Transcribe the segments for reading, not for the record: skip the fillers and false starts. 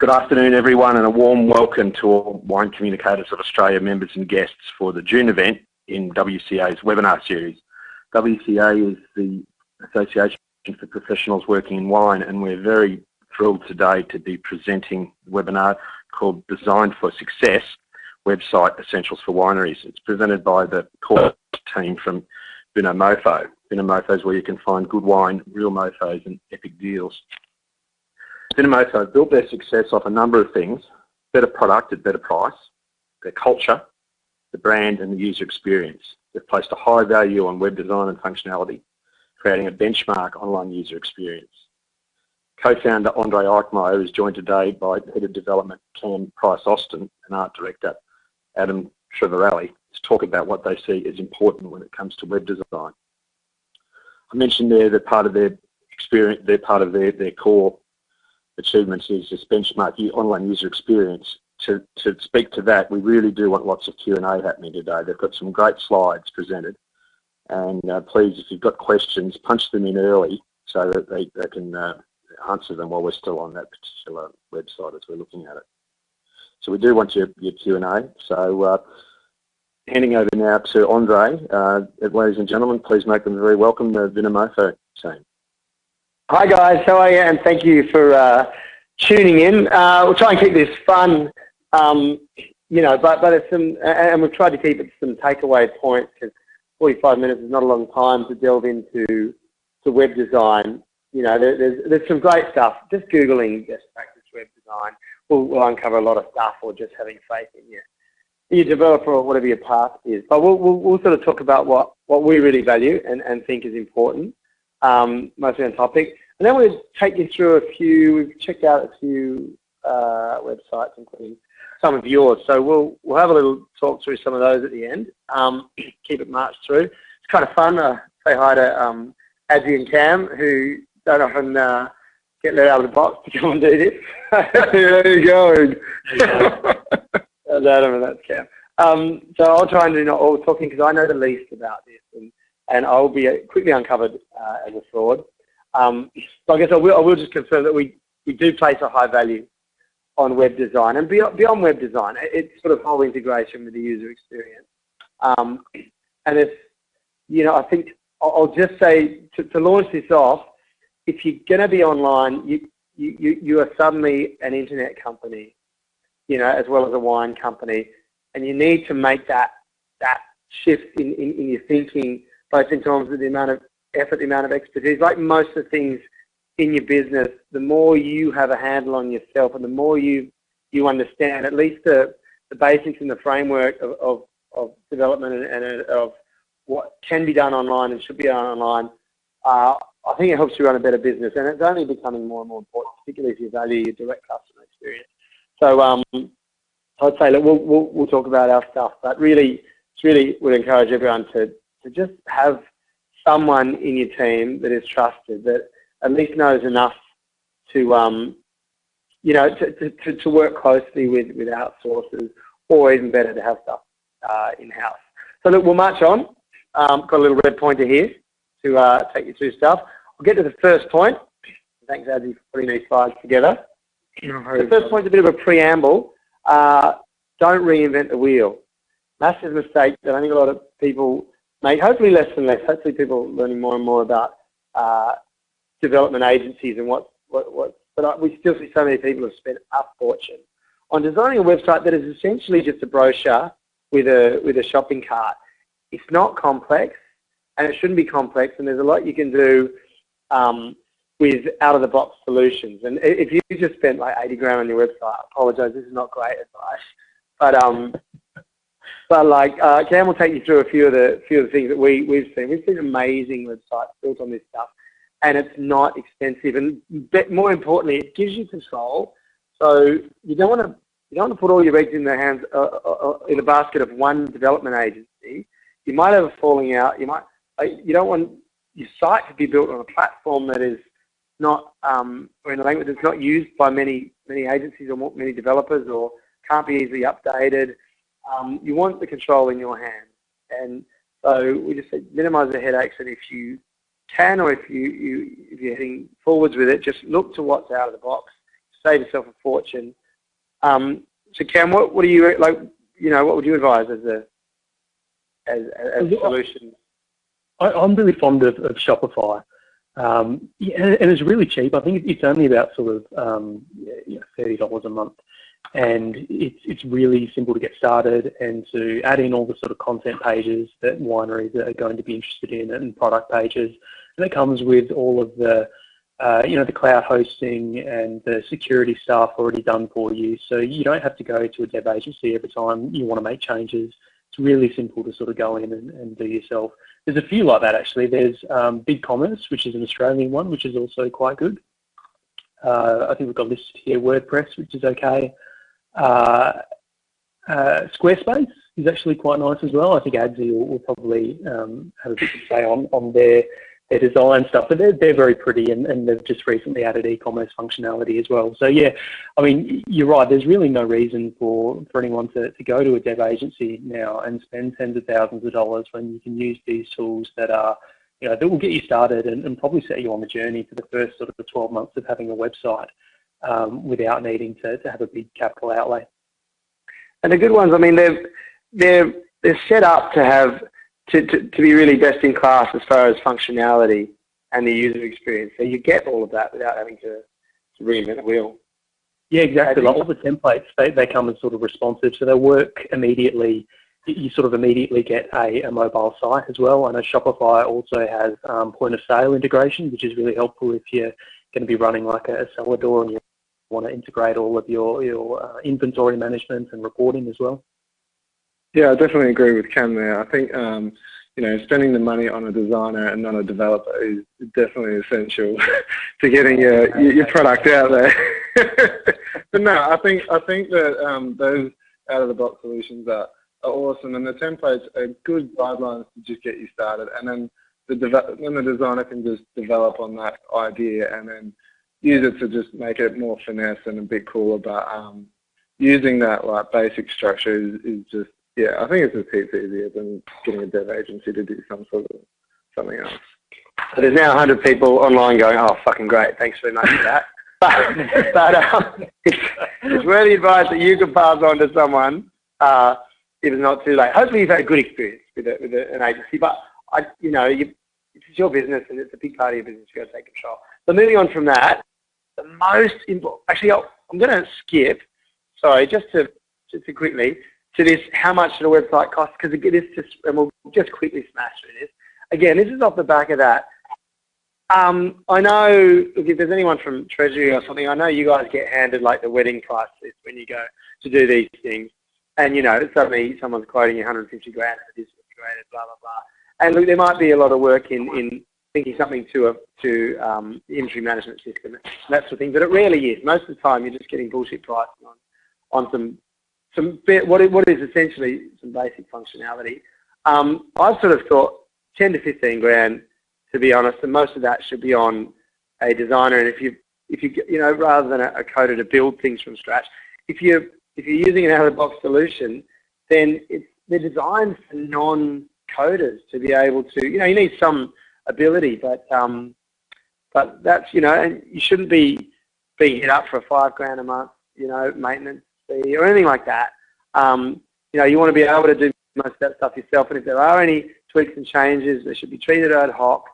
Good afternoon, everyone, and a warm welcome to all Wine Communicators of Australia members and guests for the June event in WCA's webinar series. WCA is the Association for Professionals Working in Wine, and we're very thrilled today to be presenting a webinar called Designed for Success, Website Essentials for Wineries. It's presented by the core team from Vinomofo. Vinomofo is where you can find good wine, real mofos, and epic deals. Vinomofo built their success off a number of things: better product at better price, their culture, the brand, and the user experience. They've placed a high value on web design and functionality, creating a benchmark online user experience. Co-founder Andre Eikmeier is joined today by Head of Development Cam Price-Austin and Art Director Adam Trovarelli to talk about what they see as important when it comes to web design. I mentioned there that part of their experience, part of their core achievements is this benchmark online user experience. To speak to that, we really do want lots of Q&A happening today. They've got some great slides presented, and please, if you've got questions, punch them in early so that they can answer them while we're still on that particular website as we're looking at it. So we do want your Q&A. So handing over now to Andre. Ladies and gentlemen, please make them very welcome, the Vinomofo team. Hi guys, how are you? And thank you for tuning in. We'll try and keep this fun, you know, but it's some, and we've tried to keep it some takeaway points, because 45 minutes is not a long time to delve into web design. You know, there's some great stuff. Just Googling best practice web design will uncover a lot of stuff, or just having faith in your developer or whatever your path is. But we'll sort of talk about what we really value and think is important. Mostly on topic, and then we'll take you through we've checked out a few websites, including some of yours, so we'll have a little talk through some of those at the end. Keep it marched through. It's kind of fun. Say hi to Adzi and Cam, who don't often get let out of the box to come and do this. There you go. That's Adam and that's Cam. So I'll try and do not all talking, because I know the least about this, and I'll be quickly uncovered as a fraud. So I guess I will just confirm that we do place a high value on web design, and beyond web design, it's sort of whole integration with the user experience. And it's, you know, I think I'll just say to launch this off, if you're going to be online, you are suddenly an internet company, you know, as well as a wine company, and you need to make that shift in your thinking, both in terms of the amount of effort, the amount of expertise. Like most of the things in your business, the more you have a handle on yourself, and the more you understand at least the basics and the framework of development and of what can be done online and should be done online, I think it helps you run a better business, and it's only becoming more and more important, particularly if you value your direct customer experience. So I'd say that we'll talk about our stuff, but really would encourage everyone to just have someone in your team that is trusted, that at least knows enough to, you know, to work closely with outsourcers, or even better, to have stuff in-house. So look, we'll march on. Got a little red pointer here to take you through stuff. I'll get to the first point. Thanks, Adzi, for putting these slides together. The first point is a bit of a preamble. Don't reinvent the wheel. Massive mistake that I think a lot of people make, hopefully less and less. Hopefully people are learning more and more about development agencies and but we still see so many people have spent a fortune on designing a website that is essentially just a brochure with a shopping cart. It's not complex, and it shouldn't be complex, and there's a lot you can do with out-of-the-box solutions. And if you just spent like 80 grand on your website, I apologise, this is not great advice, but like Cam will take you through a few of the things that we've seen. We've seen amazing websites built on this stuff, and it's not expensive. And more importantly, it gives you control. So you don't want to put all your eggs in the hands in the basket of one development agency. You might have a falling out. You don't want your site to be built on a platform that is not, or in a language that's not used by many agencies or many developers, or can't be easily updated. You want the control in your hands, and so we just say minimize the headaches. And if you can, or if you're heading forwards with it, just look to what's out of the box. save yourself a fortune. So Cam, what do you like? What would you advise as a solution? I'm really fond of Shopify. Yeah, and it's really cheap. I think it's only about sort of $30 a month, and it's really simple to get started and to add in all the sort of content pages that wineries are going to be interested in and product pages. And it comes with all of the the cloud hosting and the security stuff already done for you, so you don't have to go to a dev agency every time you want to make changes. It's really simple to sort of go in and do yourself. There's a few like that actually. There's BigCommerce, which is an Australian one, which is also quite good. I think we've got listed here WordPress, which is okay. Squarespace is actually quite nice as well. I think Adsy will probably have a bit to say on their design stuff, but they're very pretty, and they've just recently added e-commerce functionality as well. So yeah, I mean, you're right, there's really no reason for anyone to go to a dev agency now and spend tens of thousands of dollars when you can use these tools that are, that will get you started and probably set you on the journey for the first sort of 12 months of having a website without needing to have a big capital outlay. And the good ones, I mean, they're set up to have to be really best in class as far as functionality and the user experience. So you get all of that without having to reinvent the wheel. Yeah, exactly. Like all the templates, they come as sort of responsive, so they work immediately. You sort of immediately get a mobile site as well. I know Shopify also has point of sale integration, which is really helpful if you're going to be running like a cellar door and you want to integrate all of your inventory management and reporting as well. Yeah, I definitely agree with Cam there. I think spending the money on a designer and not a developer is definitely essential to getting your product out there. But no, I think that those out-of-the-box solutions are awesome, and the templates are good guidelines to just get you started, and then the designer can just develop on that idea and then use it to just make it more finesse and a bit cool. But using that like basic structure is just, yeah, I think it's just heaps easier than getting a dev agency to do something else. So there's now 100 people online going, oh, fucking great, thanks very much for that. but it's worthy advice that you can pass on to someone if it's not too late. Hopefully you've had a good experience with an agency, but it's your business and it's a big part of your business. You've got to take control. So moving on from that, the most important, actually I'm going to skip, sorry, just to quickly, to this, how much should a website cost? Because and we'll just quickly smash through this. Again, this is off the back of that. I know, look, if there's anyone from Treasury or something, I know you guys get handed like the wedding price list when you go to do these things. And, suddenly someone's quoting you 150 grand for this integrated, blah, blah, blah. And look, there might be a lot of work in thinking something to the inventory management system, that sort of thing, but it rarely is. Most of the time you're just getting bullshit pricing on what is essentially some basic functionality. I've sort of thought 10 to 15 grand, to be honest, and most of that should be on a designer. And if you rather than a coder to build things from scratch, if you're using an out-of-the-box solution, then they're designed for non-coders to be able to. You need some ability, but that's and you shouldn't be being hit up for $5 grand a month, maintenance fee or anything like that. You want to be able to do most of that stuff yourself, and if there are any tweaks and changes, they should be treated ad hoc.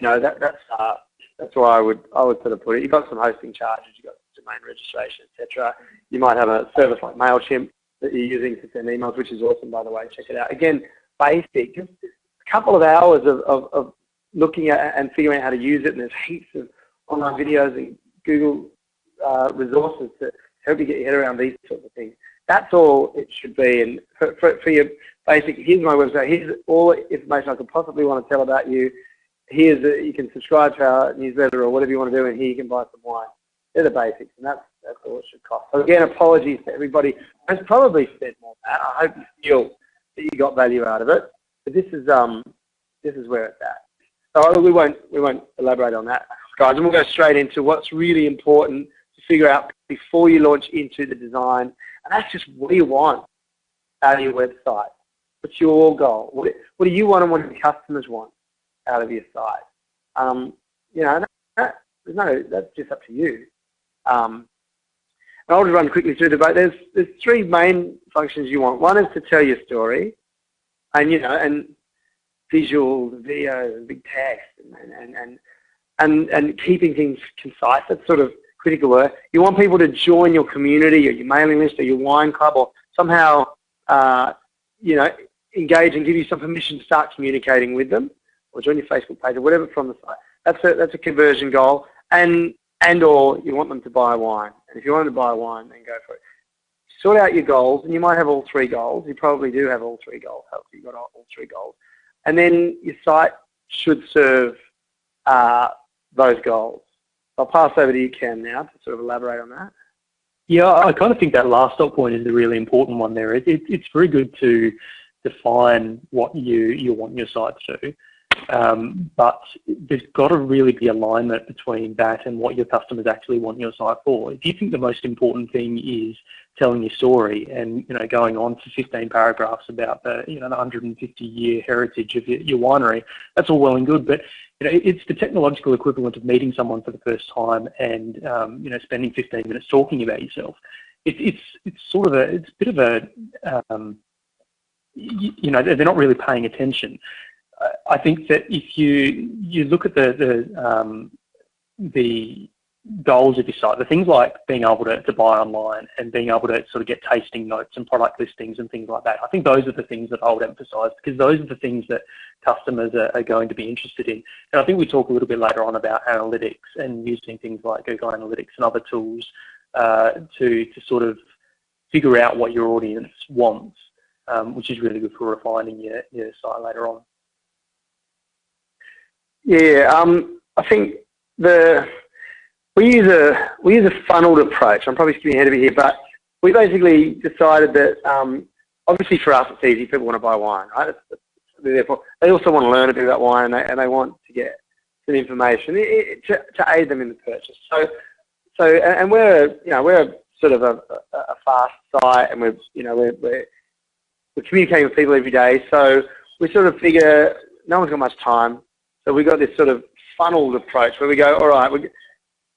That's why I would sort of put it. You've got some hosting charges, you've got domain registration, etc. You might have a service like MailChimp that you're using to send emails, which is awesome, by the way. Check it out. Again, basic, just a couple of hours of looking at and figuring out how to use it, and there's heaps of online videos and Google resources to help you get your head around these sorts of things. That's all it should be. And for your basic, here's my website, here's all the information I could possibly want to tell about you. You can subscribe to our newsletter or whatever you want to do, and here you can buy some wine. They're the basics, and that's all it should cost. So again, apologies to everybody who's probably spent more than that. I hope you feel that you got value out of it. But this is where it's at. So we won't elaborate on that, guys, and we'll go straight into what's really important to figure out before you launch into the design, and that's just what do you want out of your website? What's your goal? What do you want and what do your customers want out of your site? That's just up to you. And I'll just run quickly through the debate. There's three main functions you want. One is to tell your story, and and visuals, videos, and big text, and keeping things concise. That's sort of critical work. You want people to join your community or your mailing list or your wine club, or somehow engage and give you some permission to start communicating with them, or join your Facebook page or whatever from the site. That's a conversion goal, and or you want them to buy wine. And if you want them to buy wine, then go for it. Sort out your goals, and you might have all three goals. You probably do have all three goals. Hopefully you've got all three goals. And then your site should serve those goals. I'll pass over to you, Cam, now to sort of elaborate on that. Yeah, I kind of think that last stop point is the really important one there. It's very good to define what you want your site to do, but there's got to really be alignment between that and what your customers actually want your site for. If you think the most important thing is telling your story and going on for 15 paragraphs about the the 150-year heritage of your winery, that's all well and good, but it's the technological equivalent of meeting someone for the first time and spending 15 minutes talking about yourself. It's a bit of a they're not really paying attention. I think that if you look at the goals of your site, the things like being able to buy online and being able to sort of get tasting notes and product listings and things like that, I think those are the things that I would emphasise, because those are the things that customers are going to be interested in. And I think we talk a little bit later on about analytics and using things like Google Analytics and other tools to sort of figure out what your audience wants, which is really good for refining your site later on. Yeah, I think we use a funneled approach. I'm probably skipping ahead of it here, but we basically decided that obviously for us it's easy. People want to buy wine, right? Therefore, they also want to learn a bit about wine, and they want to get some information to aid them in the purchase. And we're sort of a fast site, and we're communicating with people every day. So we sort of figure no one's got much time. So we got this sort of funneled approach where we go, all right,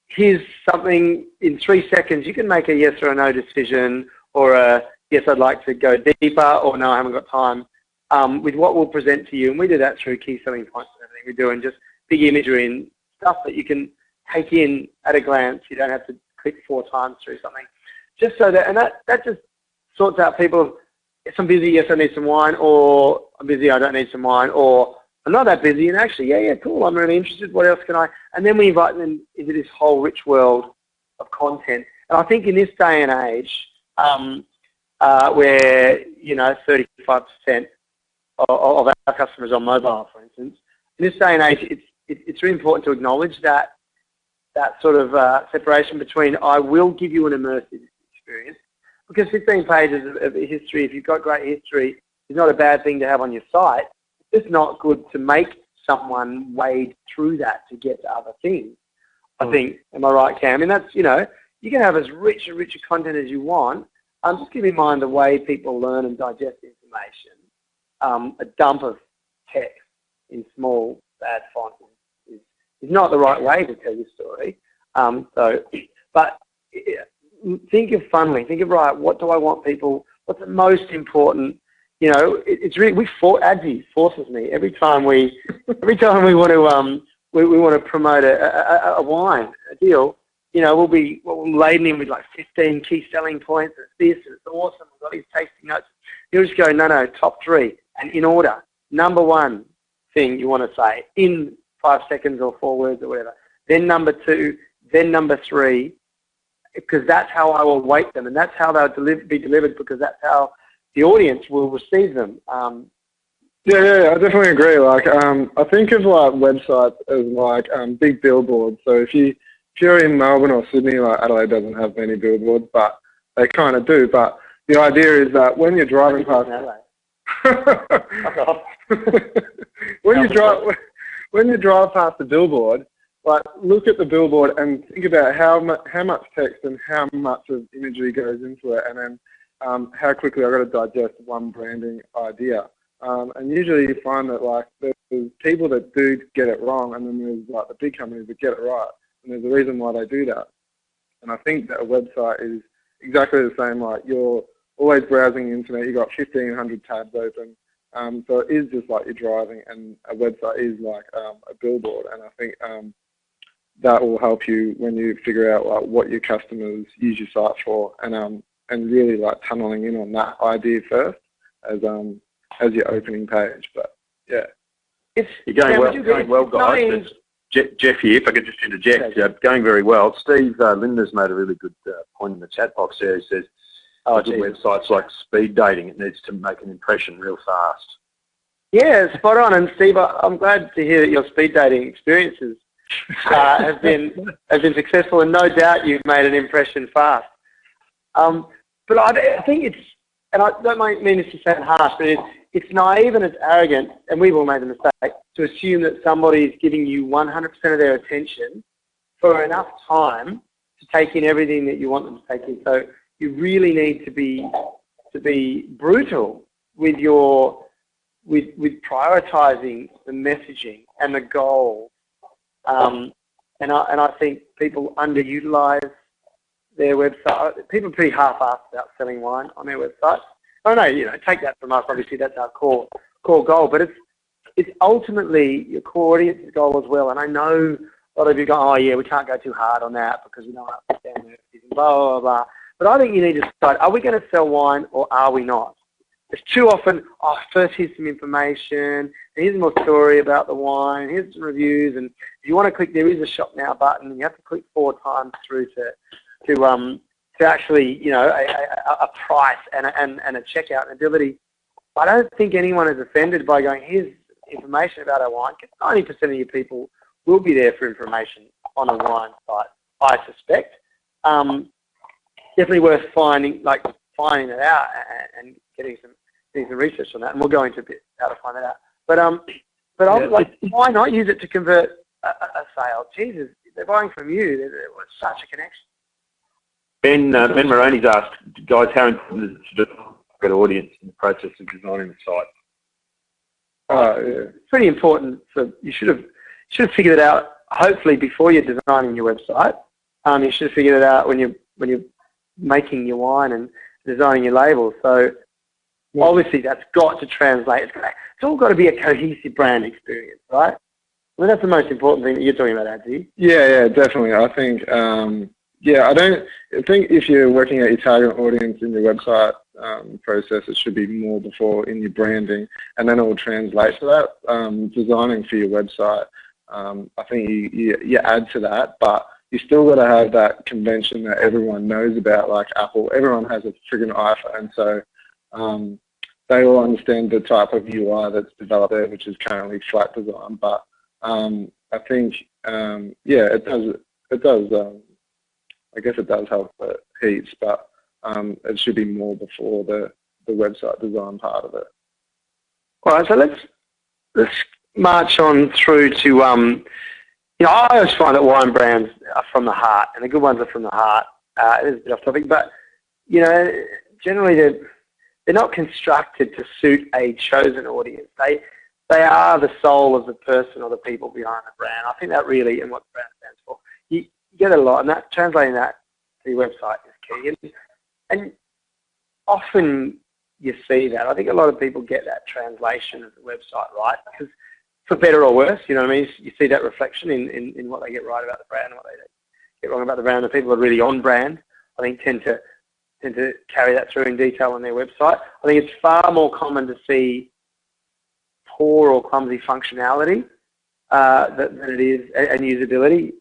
here's something in 3 seconds. You can make a yes or a no decision, or a yes, I'd like to go deeper, or no, I haven't got time, with what we'll present to you. And we do that through key selling points and everything we do, and just big imagery and stuff that you can take in at a glance. You don't have to click 4 times through something. Just so that, and that just sorts out people. If I'm busy, yes, I need some wine, or I'm busy, I don't need some wine, or I'm not that busy, and actually, yeah, cool, I'm really interested, what else can I? And then we invite them into this whole rich world of content. And I think in this day and age, where, 35% of our customers are mobile, for instance, in this day and age, it's really important to acknowledge that sort of separation between I will give you an immersive experience, because 15 pages of history, if you've got great history, is not a bad thing to have on your site. It's not good to make someone wade through that to get to other things. I think, am I right, Cam? And that's, you can have as rich and richer content as you want. Just keep in mind the way people learn and digest information. A dump of text in small, bad font is not the right way to tell your story. But think of funneling. Think of, right, what do I want people, what's the most important? It's really, Adzi forces me every time we want to promote a wine, a deal. We'll laden in with like 15 key selling points. It's this, it's awesome. We've got these tasting notes. You'll just go, no, top 3, and in order. Number 1 thing you want to say in 5 seconds or 4 words or whatever. Then number 2, then number 3, because that's how I will weight them, and that's how they'll be delivered, because that's how the audience will receive them. Yeah, I definitely agree. Like, I think of like websites as like big billboards. So if you're in Melbourne or Sydney, like Adelaide doesn't have many billboards, but they kind of do. But the idea is that when you're driving past, when you drive past the billboard, like look at the billboard and think about how much text and how much of imagery goes into it, and then how quickly I've got to digest one branding idea. And usually you find that like there's people that do get it wrong, and then there's like the big companies that get it right. and there's a reason why they do that. And I think that a website is exactly the same. Like, you're always browsing the internet, you've got 1,500 tabs open. So it is just like you're driving, and a website is like a billboard. And I think that will help you when you figure out like what your customers use your site for, and really like tunneling in on that idea first as your opening page. But yeah, you're going well, guys. Jeff here, if I could just interject, going very well. Steve Linder's made a really good point in the chat box there. He says, websites like speed dating, it needs to make an impression real fast. Yeah, spot on. And Steve, I'm glad to hear that your speed dating experiences have been successful, and no doubt you've made an impression fast. But I think it's, and I don't mean this to sound harsh, but it's naive and it's arrogant, and we've all made the mistake, to assume that somebody is giving you 100% of their attention for enough time to take in everything that you want them to take in. So you really need to be brutal with with prioritizing the messaging and the goal. And I think people underutilize their website. People are pretty half-assed about selling wine on their website. I know, take that from us. Obviously, that's our core goal. But it's ultimately your core audience's goal as well. And I know a lot of you go, oh yeah, we can't go too hard on that because we don't understand it, blah blah blah. But I think you need to decide: are we going to sell wine or are we not? It's too often, first here's some information, here's more story about the wine, here's some reviews, and if you want to click, there is a shop now button, and you have to click 4 times through to actually, a price and a checkout and ability. I don't think anyone is offended by going, here's information about our wine. 90% of your people will be there for information on a wine site, I suspect. Definitely worth finding it out and getting some research on that, and we'll go into a bit how to find that out. But why not use it to convert a sale? Jesus, they're buying from you. There's such a connection. Ben Moroney's asked, guys, how important is it to develop an audience in the process of designing the site? It's pretty important. So you should have figured it out. Hopefully, before you're designing your website, you should have figured it out when you're making your wine and designing your label. So obviously, that's got to translate. It's all got to be a cohesive brand experience, right? I mean, that's the most important thing that you're talking about, Adsy. Yeah, definitely. I think. I think if you're working at your target audience in your website process, it should be more before in your branding, and then it will translate to that. Designing for your website, I think you add to that, but you still got to have that convention that everyone knows about, like Apple. Everyone has a friggin' iPhone, so they all understand the type of UI that's developed there, which is currently flat design. But I think, it does. I guess it does help it heaps, but it should be more before the website design part of it. All right, so let's march on through to I always find that wine brands are from the heart, and the good ones are from the heart. It is a bit off topic, but generally they're not constructed to suit a chosen audience. They are the soul of the person or the people behind the brand. I think that really, and what the brand stands for. You get a lot, and that translating that to your website is key. And often you see that. I think a lot of people get that translation of the website right, because for better or worse, you know what I mean? You see that reflection in what they get right about the brand and what they get wrong about the brand. The people who are really on brand, I think, tend to carry that through in detail on their website. I think it's far more common to see poor or clumsy functionality than it is, and usability.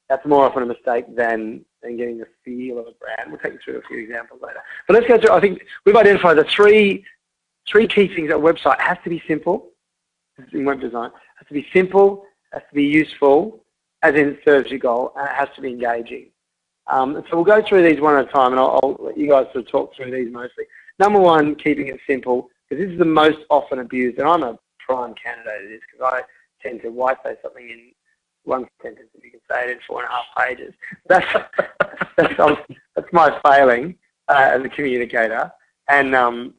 That's more often a mistake than getting the feel of a brand. We'll take you through a few examples later. But let's go through. I think we've identified the three key things that a website has to be simple. In web design, it has to be simple, has to be useful, as in it serves your goal, and it has to be engaging. So we'll go through these one at a time, and I'll let you guys sort of talk through these mostly. Number one, keeping it simple, because this is the most often abused, and I'm a prime candidate of this, because I tend to, why say something in one sentence if you can say it in 4.5 pages. That's my failing as a communicator, and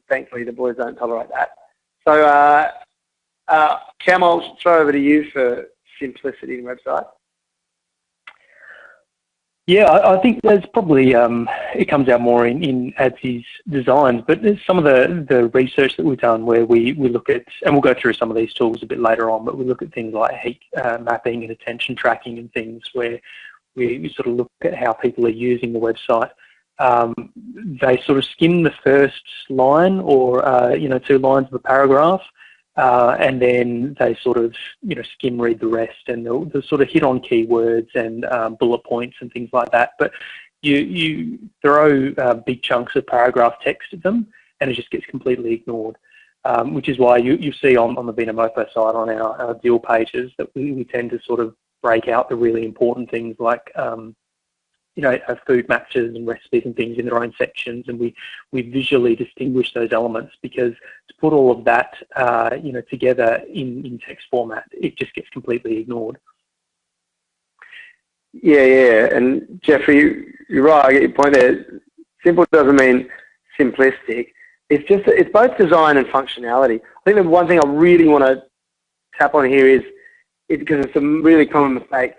thankfully the boys don't tolerate that. So Cam, I'll throw over to you for simplicity in website. Yeah, I think there's probably, it comes out more in Adsy's designs, but there's some of the research that we've done where we look at, and we'll go through some of these tools a bit later on, but we look at things like heat mapping and attention tracking and things where we sort of look at how people are using the website. They sort of skim the first line or, 2 lines of a paragraph, and then they sort of, skim read the rest, and they'll sort of hit on keywords and bullet points and things like that. But you throw big chunks of paragraph text at them, and it just gets completely ignored. Which is why you see on the Vinomofo side on our deal pages that we tend to sort of break out the really important things like food matches and recipes and things in their own sections, and we visually distinguish those elements, because to put all of that together in text format, it just gets completely ignored. Yeah, and Jeffrey, you're right. I get your point there. Simple doesn't mean simplistic. It's both design and functionality. I think the one thing I really want to tap on here is because it's a really common mistake.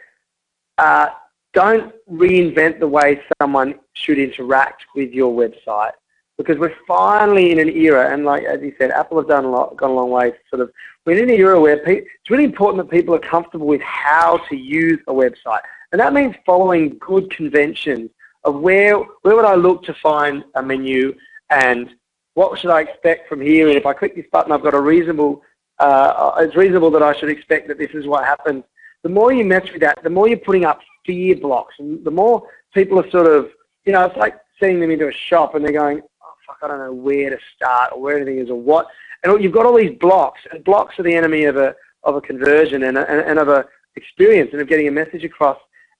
Don't reinvent the way someone should interact with your website, because we're finally in an era, and like as you said, Apple have gone a long way. We're in an era where it's really important that people are comfortable with how to use a website, and that means following good conventions of where would I look to find a menu, and what should I expect from here, and if I click this button, I've got a reasonable. It's reasonable that I should expect that this is what happens. The more you mess with that, the more you're putting up fear blocks, and the more people are sort of, it's like sending them into a shop and they're going, oh fuck, I don't know where to start or where anything is or what, and you've got all these blocks, and blocks are the enemy of a conversion and of a experience and of getting a message across.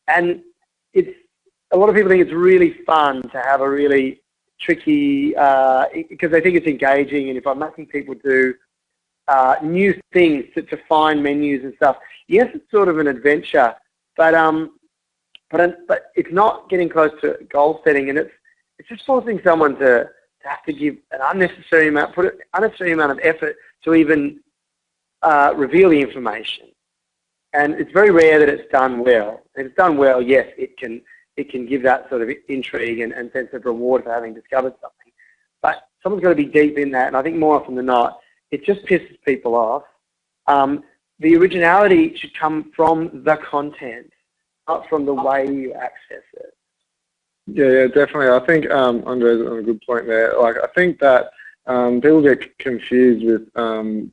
And a lot of people think it's really fun to have a really tricky, because they think it's engaging, and if I'm making people do new things to find menus and stuff, yes, it's sort of an adventure, but it's not getting close to goal setting, and it's just forcing someone to have to give an unnecessary amount of effort to even reveal the information. And it's very rare that it's done well. If it's done well, yes, it can give that sort of intrigue and sense of reward for having discovered something. But someone's got to be deep in that, and I think more often than not, it just pisses people off. The originality should come from the content, not from the way you access it. Yeah, definitely. I think Andre's on a good point there. Like, I think that people get confused with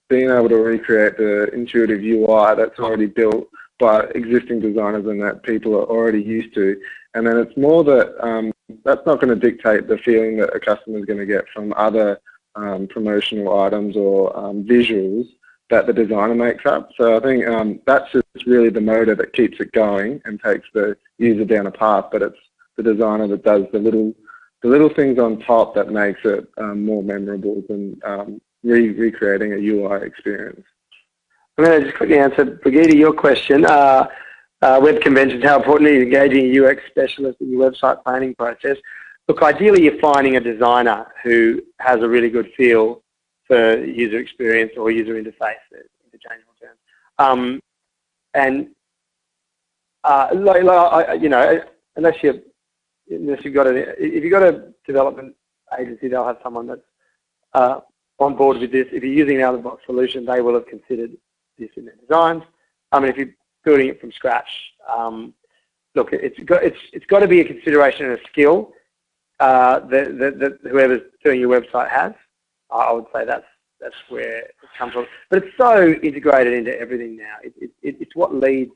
being able to recreate the intuitive UI that's already built by existing designers and that people are already used to. And then it's more that that's not going to dictate the feeling that a customer is going to get from other promotional items or visuals that the designer makes up. So I think that's just really the motor that keeps it going and takes the user down a path, but it's the designer that does the little things on top that makes it more memorable than recreating a UI experience. I'm going to just quickly answer, Brigitte, your question. Web conventions, how important is engaging a UX specialist in your website planning process? Look, ideally you're finding a designer who has a really good feel for user experience or user interface, interchangeable terms. Unless you've got if you've got a development agency, they'll have someone that's on board with this. If you're using an out-of-the-box solution, they will have considered this in their designs. I mean, if you're building it from scratch, look, it's got to be a consideration and a skill that whoever's doing your website has. I would say that's where it comes from. But it's so integrated into everything now. It's what leads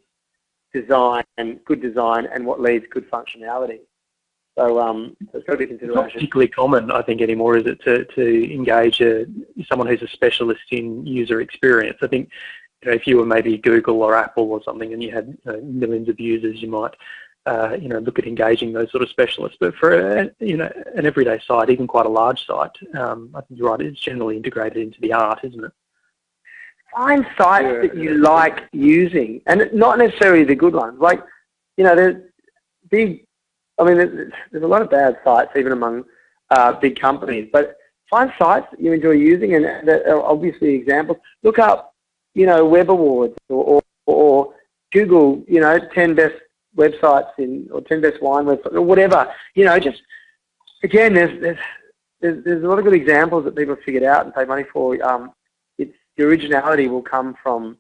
design and good design, and what leads good functionality. So it's got to be a consideration. It's not particularly common, I think, anymore, is it, to engage someone who's a specialist in user experience. I think, if you were maybe Google or Apple or something, and you had millions of users, you might look at engaging those sort of specialists. But for an everyday site, even quite a large site, I think you're right, it's generally integrated into the art, isn't it? Find sites that you like using, and not necessarily the good ones. Like, there's big. I mean, there's a lot of bad sites even among big companies. But find sites that you enjoy using, and that are obviously examples. Look up, Web Awards or Google, 10 best websites or 10 best wine websites or whatever. You know, just again, there's a lot of good examples that people have figured out and pay money for. The originality will come from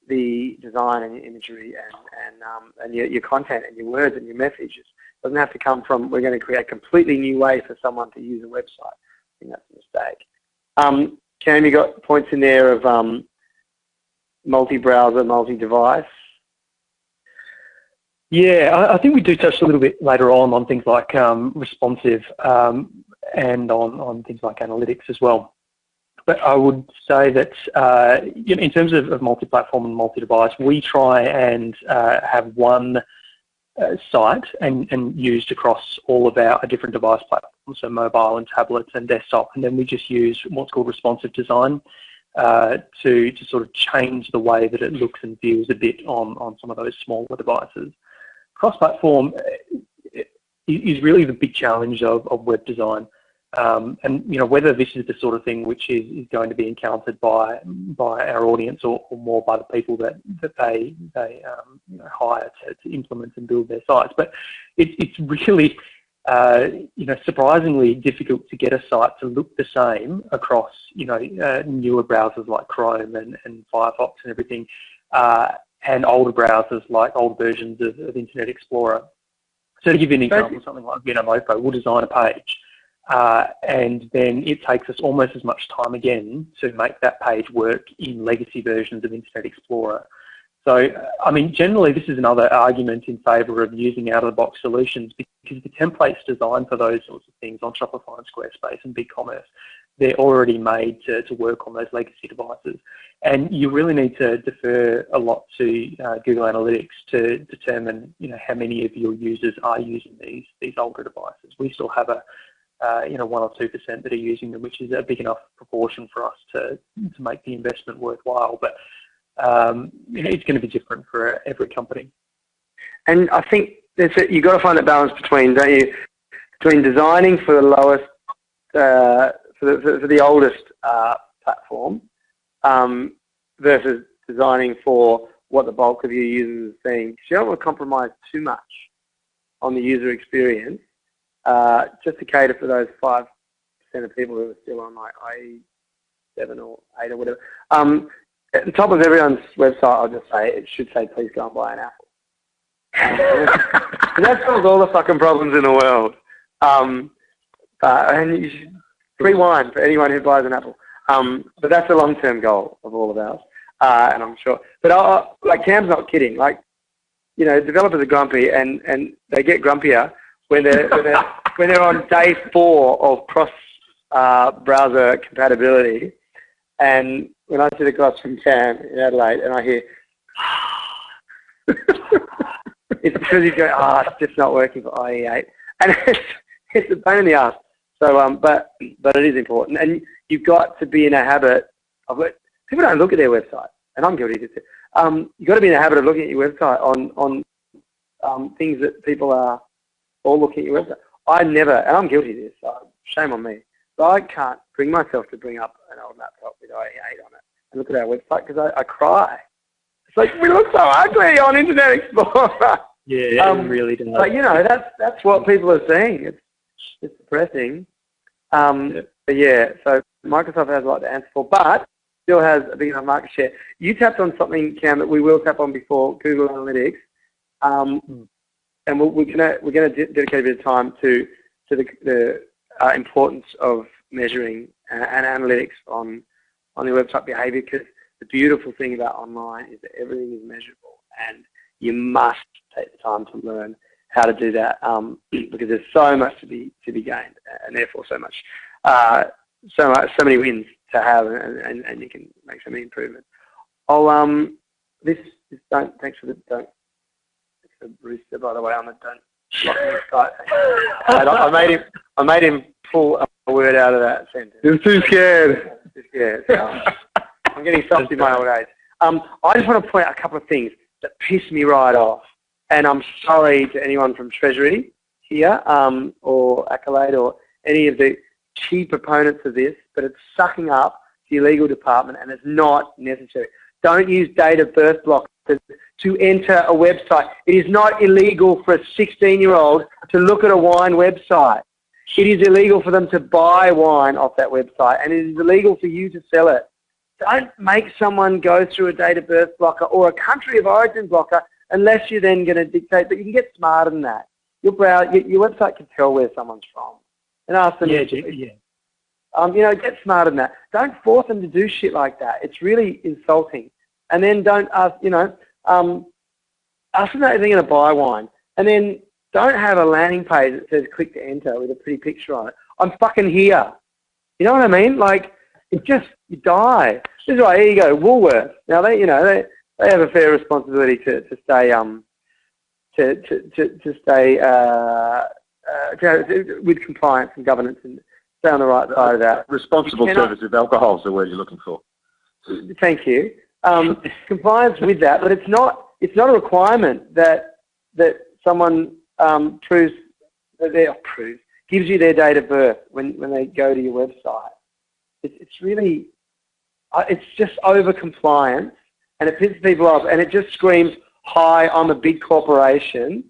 the design and your imagery and your content and your words and your messages. It doesn't have to come from, we're going to create a completely new way for someone to use a website. I think that's a mistake. Cam, you got points in there of multi-browser, multi-device. Yeah, I think we do touch a little bit later on things like responsive and on things like analytics as well. But I would say that in terms of multi-platform and multi-device, we try and have one site and used across all of our different device platforms, so mobile and tablets and desktop, and then we just use what's called responsive design to sort of change the way that it looks and feels a bit on some of those smaller devices. Cross-platform is really the big challenge of web design. And you know, whether this is the sort of thing which is going to be encountered by our audience or more by the people that they hire to implement and build their sites, but it's really surprisingly difficult to get a site to look the same across newer browsers like Chrome and Firefox and everything, and older browsers like old versions of Internet Explorer. So to give you an example, something like Vinomofo will design a page. And then it takes us almost as much time again to make that page work in legacy versions of Internet Explorer. So, I mean, generally this is another argument in favour of using out-of-the-box solutions, because the templates designed for those sorts of things on Shopify and Squarespace and BigCommerce, they're already made to work on those legacy devices. And you really need to defer a lot to Google Analytics to determine, how many of your users are using these older devices. We still have 1 or 2% that are using them, which is a big enough proportion for us to make the investment worthwhile. But it's going to be different for every company. And I think you've got to find a balance between designing for the lowest, for the oldest platform, versus designing for what the bulk of your users are seeing. Because you don't want to compromise too much on the user experience. Just to cater for those 5% of people who are still on like i7 or 8 or whatever. At the top of everyone's website, I'll just say, it should say, please go and buy an apple. That solves all the fucking problems in the world. And you should free wine for anyone who buys an apple. But that's a long-term goal of all of ours, and I'm sure. But like Cam's not kidding. Like, developers are grumpy, and they get grumpier when they're on day 4 of cross browser compatibility, and when I sit across from Cam in Adelaide and I hear, it's because he's going, it's just not working for IE8, and it's a pain in the ass. So, but it is important, and you've got to be in a habit of it. People don't look at their website, and I'm guilty of it. You've got to be in a habit of looking at your website on things that people are all looking at your website. I never, and I'm guilty of this, so shame on me, but I can't bring myself to bring up an old laptop with IE8 on it and look at our website because I cry. It's like, we look so ugly on Internet Explorer. Yeah, it really does. But that's what people are seeing. It's depressing. But yeah, so Microsoft has a lot to answer for, but still has a big enough market share. You tapped on something, Cam, that we will tap on before, Google Analytics. And we're going to dedicate a bit of time to the importance of measuring and analytics on the website behavior, because the beautiful thing about online is that everything is measurable, and you must take the time to learn how to do that, because there's so much to be gained, and therefore so many wins to have, and you can make so many improvements. Thanks for the Rooster, by the way, on the don't lock me Skype. I made him pull a word out of that sentence. He was too scared. I'm getting soft in my old age. I just want to point out a couple of things that piss me right off, and I'm sorry to anyone from Treasury here, or Accolade, or any of the key proponents of this, but it's sucking up the legal department, and it's not necessary. Don't use date of birth blocks to enter a website. It is not illegal for a 16-year-old to look at a wine website. It is illegal for them to buy wine off that website, and it is illegal for you to sell it. Don't make someone go through a date of birth blocker or a country of origin blocker unless you're then going to dictate. But you can get smarter than that. Your website can tell where someone's from, and ask them. Yeah. Get smarter than that. Don't force them to do shit like that. It's really insulting. And then don't ask. Ask them that they're going to buy wine, and then don't have a landing page that says click to enter with a pretty picture on it. I'm fucking here. You know what I mean? Like, you die. This is right, here you go, Woolworths. Now they have a fair responsibility to stay with compliance and governance and stay on the right side of that. Responsible service of alcohol is the word you're looking for. Thank you. Compliance with that, but it's not a requirement that someone gives you their date of birth when they go to your website. It's really, it's just over compliance, and it pisses people off, and it just screams, hi, I'm a big corporation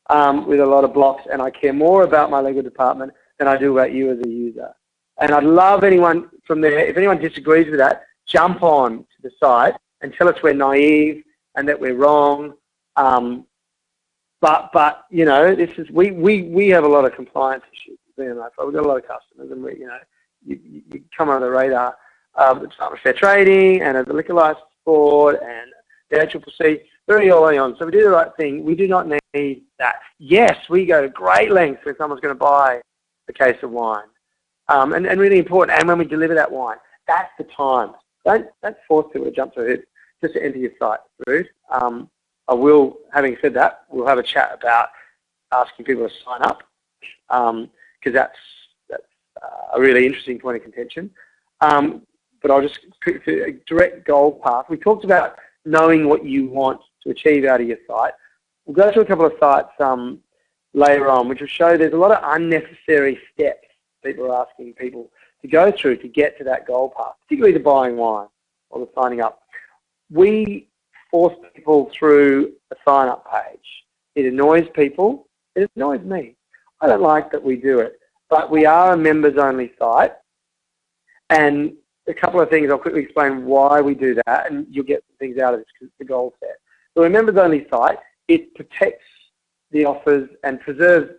with a lot of blocks, and I care more about my legal department than I do about you as a user. And I'd love anyone from there, if anyone disagrees with that, jump on to the site and tell us we're naive and that we're wrong. But this is we have a lot of compliance issues. We've got a lot of customers, and you come under the radar. The Department of Fair Trading and the Liquor License Board and the ACCC, very early on. So we do the right thing. We do not need that. Yes, we go to great lengths when someone's going to buy a case of wine, and really important. And when we deliver that wine, that's the time. Don't force people to jump through it just to enter your site. Rude. I will, having said that, we'll have a chat about asking people to sign up, because that's a really interesting point of contention. But I'll just quick to a direct goal path. We talked about knowing what you want to achieve out of your site. We'll go through a couple of sites later on, which will show there's a lot of unnecessary steps people are asking people to go through to get to that goal path, particularly the buying wine or the signing up. We force people through a sign-up page. It annoys people. It annoys me. I don't like that we do it, but we are a members-only site, and a couple of things, I'll quickly explain why we do that, and you'll get some things out of this because it's the goal set. So we're a members-only site. It protects the offers and preserves,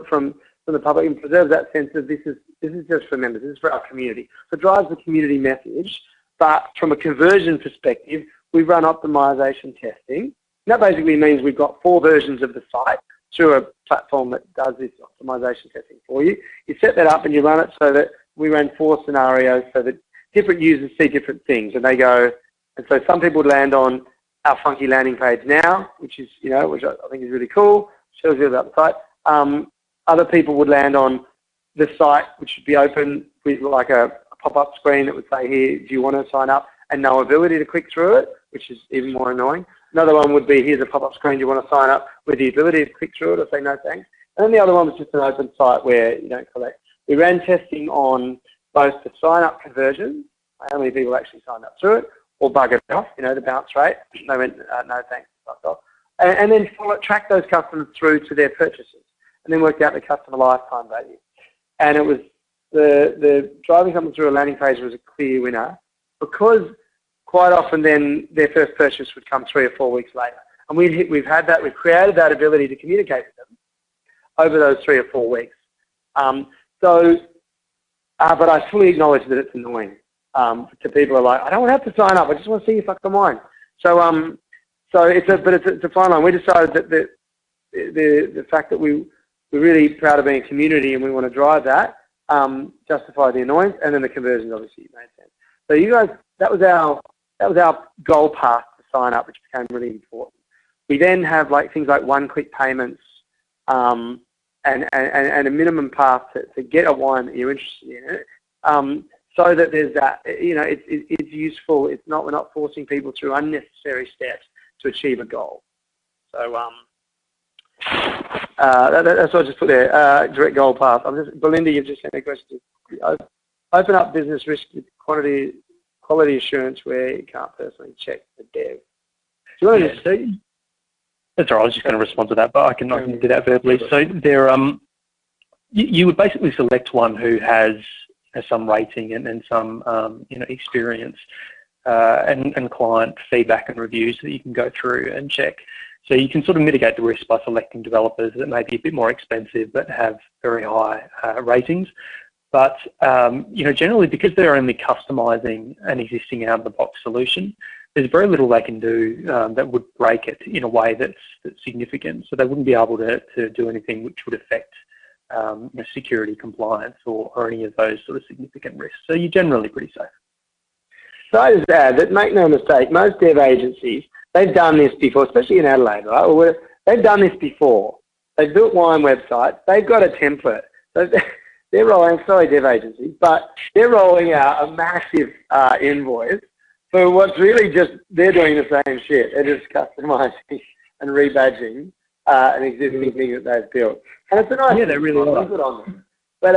from the public, and preserves that sense of this is just for members. This is for our community. So it drives the community message. But from a conversion perspective, we run optimization testing. And that basically means we've got 4 versions of the site through a platform that does this optimization testing for you. You set that up and you run it so that we ran 4 scenarios so that different users see different things, and they go, and so some people would land on our funky landing page now, which is, which I think is really cool, shows you about the site. Other people would land on the site, which should be open with like a pop-up screen that would say, here, do you want to sign up, and no ability to click through it, which is even more annoying. Another one would be, here's a pop-up screen, do you want to sign up, with the ability to click through it or say no thanks. And then the other one was just an open site where you don't collect. We ran testing on both the sign-up conversion, how many people actually signed up through it, or bug it off, the bounce rate. They went, no thanks, fuck off. And then track those customers through to their purchases, and then worked out the customer lifetime value. And it was the driving someone through a landing page was a clear winner, because quite often then their first purchase would come 3 or 4 weeks later. And we've created that ability to communicate with them over those 3 or 4 weeks. But I fully acknowledge that it's annoying to people who are like, I don't want to have to sign up. I just want to see you fucking wine. So it's a fine line. We decided that the fact that we're really proud of being a community and we want to drive that, justify the annoyance, and then the conversions obviously made sense. So you guys, that was our goal path to sign up, which became really important. We then have things like one-click payments, and a minimum path to get a wine that you're interested in, so that there's that, it's useful. We're not forcing people through unnecessary steps to achieve a goal. So that's what I just put there. Direct goal path. Belinda, you've just sent me a question. Open up business risk with quality assurance where you can't personally check the dev. you want to just... That's all right, I was just going to respond to that, but I can do that verbally. So there, you would basically select one who has some rating and some experience and client feedback and reviews that you can go through and check. So you can sort of mitigate the risk by selecting developers that may be a bit more expensive but have very high ratings. But generally, because they're only customizing an existing out-of-the-box solution, there's very little they can do that would break it in a way that's significant. So they wouldn't be able to do anything which would affect security, compliance, or any of those sort of significant risks. So you're generally pretty safe. So I just add that, make no mistake, most dev agencies, they've done this before, especially in Adelaide, right? They've done this before. They've built wine websites. They've got a template. So they're rolling, sorry, dev agencies, but they're rolling out a massive invoice for what's really just, they're doing the same shit. They're just customizing and rebadging an existing thing that they've built. And it's a nice they really are. Good on them. But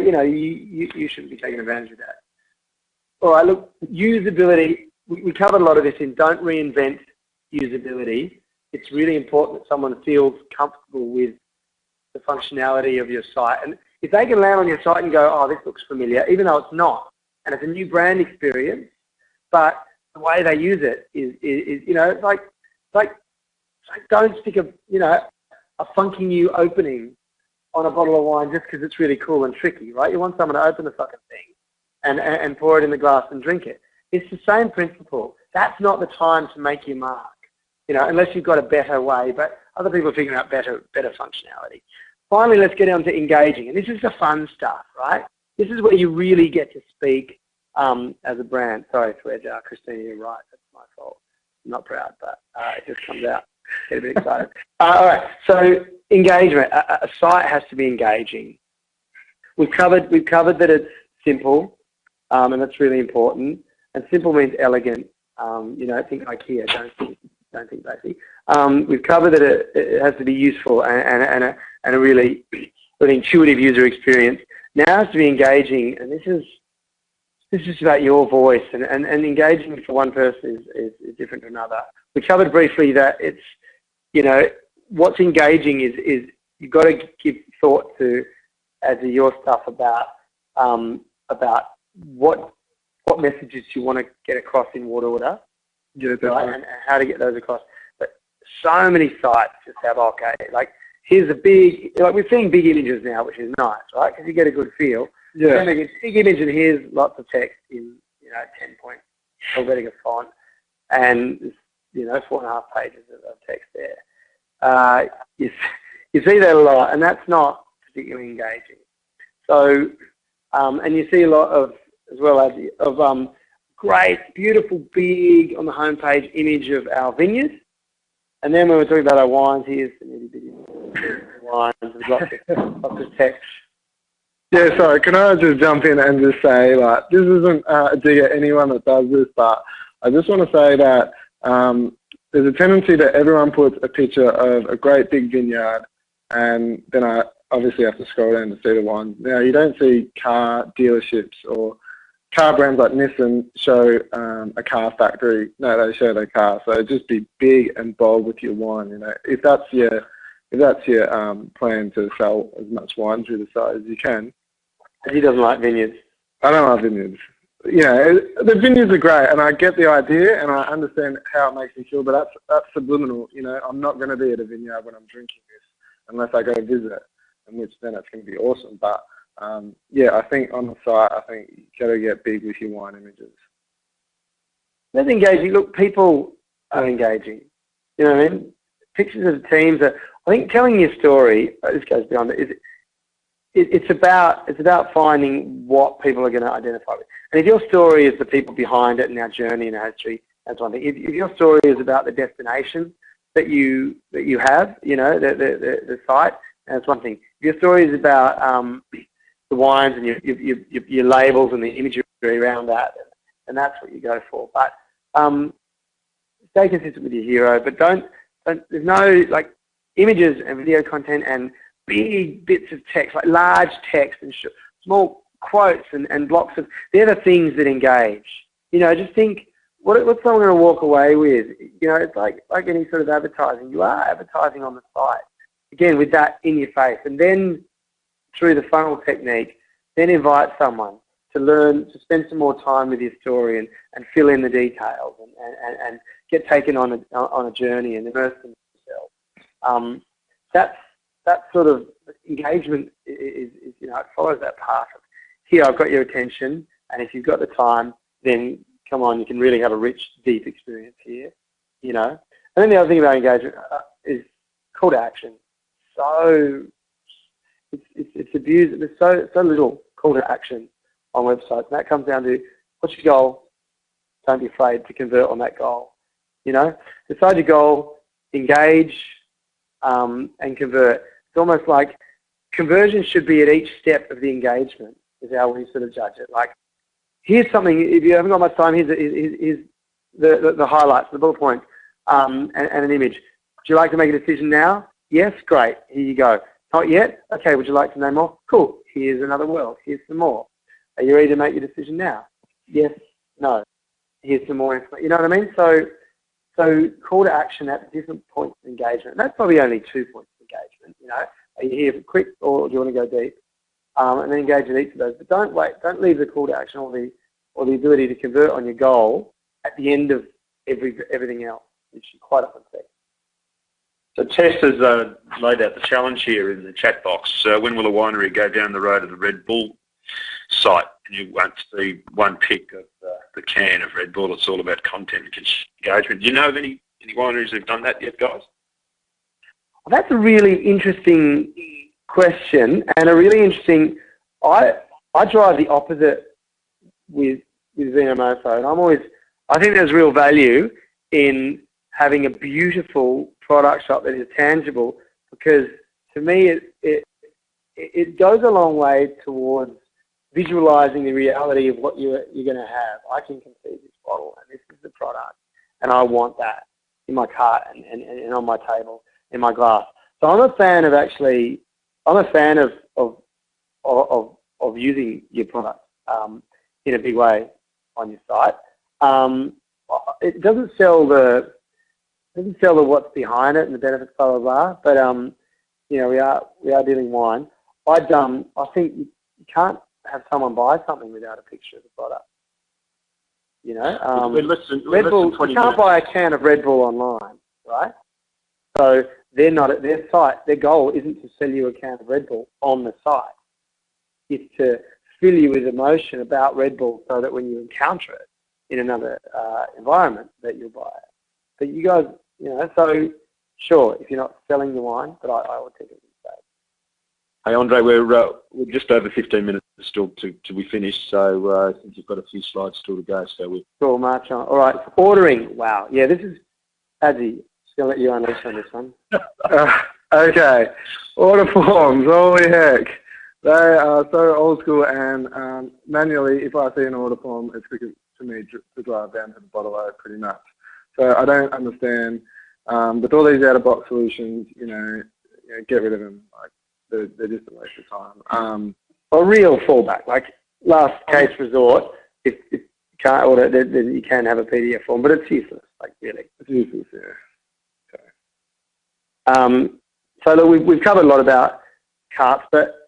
you shouldn't be taking advantage of that. All right, look, usability, we covered a lot of this in don't reinvent usability. It's really important that someone feels comfortable with the functionality of your site. And if they can land on your site and go, oh, this looks familiar, even though it's not, and it's a new brand experience, but the way they use it is it's like don't stick a funky new opening on a bottle of wine just because it's really cool and tricky, right? You want someone to open the fucking thing and pour it in the glass and drink it. It's the same principle. That's not the time to make your mark, unless you've got a better way, but other people are figuring out better functionality. Finally, let's get on to engaging. And this is the fun stuff, right? This is where you really get to speak as a brand. Sorry, Fred, Christina, you're right. That's my fault. I'm not proud, but it just comes out. Get a bit excited. All right, so engagement. A site has to be engaging. We've covered that it's simple, and that's really important. And simple means elegant. Think IKEA. Don't think basic. We've covered that it has to be useful and a really intuitive user experience. Now it has to be engaging, and this is about your voice, and engaging for one person is different to another. We covered briefly that it's, what's engaging is you've got to give thought to, as to your stuff about what messages you want to get across in what order, right? And how to get those across. But so many sites just have, here's a big, we're seeing big images now, which is nice, right? Because you get a good feel. Yeah. And a big image, and here's lots of text in 10-point Helvetica font, and 4.5 pages of text there. You see that a lot, and that's not particularly engaging. So, and you see a lot of, as well as great, beautiful, big on the homepage image of our vineyard, and then when we're talking about our wines, here's some itty bitty wines with lots of text. Yeah, sorry, can I just jump in and just say, this isn't a dig at anyone that does this, but I just want to say that there's a tendency that everyone puts a picture of a great big vineyard, and then I obviously have to scroll down to see the wines. Now, you don't see car dealerships or car brands like Nissan show a car factory. No, they show their car. So just be big and bold with your wine. If that's your plan to sell as much wine through the site as you can. He doesn't like vineyards. I don't like vineyards. The vineyards are great, and I get the idea, and I understand how it makes me feel, but that's subliminal. I'm not going to be at a vineyard when I'm drinking this unless I go visit, in which then it's going to be awesome. But I think on the site, you got to get big with your wine images. That's engaging. Look, people are engaging. You know what I mean? Pictures of teams are. I think telling your story. This goes beyond it. It's about finding what people are going to identify with. And if your story is the people behind it and our journey and our history, that's one thing. If your story is about the destination that you have, the site, that's one thing. If your story is about the wines and your labels and the imagery around that, and that's what you go for. But stay consistent with your hero, but don't there's no images and video content and big bits of text, like large text and small quotes and blocks of, they're the things that engage. Just think, what's someone going to walk away with? it's like any sort of advertising. You are advertising on the site. Again, with that in your face. And then through the funnel technique, then invite someone to learn, to spend some more time with your story and fill in the details and get taken on a journey and immerse themselves. That sort of engagement is it follows that path of, here, I've got your attention, and if you've got the time, then come on, you can really have a rich, deep experience here, And then the other thing about engagement is call to action. So it's abused. There's so little call to action on websites, and that comes down to, what's your goal? Don't be afraid to convert on that goal. Decide your goal, engage, and convert. It's almost like conversion should be at each step of the engagement, is how we sort of judge it. Like, here's something, if you haven't got much time, here's the highlights, the bullet points, and an image. Would you like to make a decision now? Yes, great, here you go. Not yet? Okay, would you like to know more? Cool, here's another world, here's some more. Are you ready to make your decision now? Yes, no. Here's some more information. You know what I mean? So call to action at different points of engagement. That's probably only 2 points of engagement, Are you here for quick, or do you want to go deep? And then engage in each of those. But don't leave the call to action or the ability to convert on your goal at the end of everything else, which you quite often see. So Tess has laid out the challenge here in the chat box. When will a winery go down the road of the Red Bull site and you won't see one pic of the can of Red Bull? It's all about content and engagement. Do you know of any wineries who've done that yet, guys? Well, that's a really interesting question, and a really interesting. I drive the opposite with Vinomofo, and I think there's real value in having a beautiful product shop that is tangible, because to me it goes a long way towards visualizing the reality of what you're going to have. I can conceive this bottle, and this is the product, and I want that in my cart and on my table, in my glass. So I'm a fan of using your product in a big way on your site. It doesn't sell the what's behind it and the benefits, blah blah blah. But we are dealing wine. I think you can't have someone buy something without a picture of the product. Red Bull, you can't buy a can of Red Bull online, right? So they're not at their site. Their goal isn't to sell you a can of Red Bull on the site. It's to fill you with emotion about Red Bull, so that when you encounter it in another environment, that you'll buy it. But you guys, so sure, if you're not selling the wine, but I would take it. Hey Andre, we're just over 15 minutes still to we finish, so I think you've got a few slides still to go. So we'll sure, march on. All right, ordering. Wow, yeah, this is Adzi. Just gonna let you unleash on this one. Okay, order forms. Holy heck, they are so old school, and manually, if I see an order form, it's quicker to me to drive down to the bottle of it, pretty much. So I don't understand. With all these out-of-box solutions, get rid of them. Like, they're just a waste of time. A real fallback, like last case resort. If you can't order, then you can have a PDF form, but it's useless. Like, really, it's useless. Yeah. Okay. So look, we've covered a lot about carts, but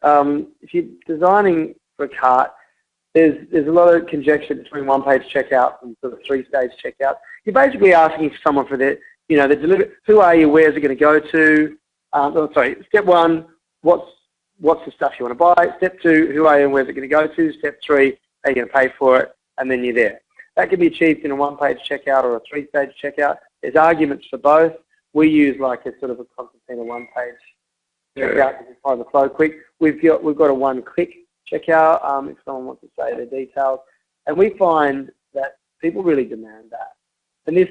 if you're designing for a cart, there's a lot of conjecture between one-page checkout and sort of three-stage checkout. You're basically asking someone for the delivery. Who are you? Where's it going to go to? Step one. What's the stuff you want to buy? Step two, who are you and where's it going to go to? Step three, are you going to pay for it? And then you're there. That can be achieved in a one-page checkout or a three-stage checkout. There's arguments for both. We use like a sort of a Constantine one-page checkout to find the flow quick. We've got a one-click checkout if someone wants to say their details. And we find that people really demand that. And this,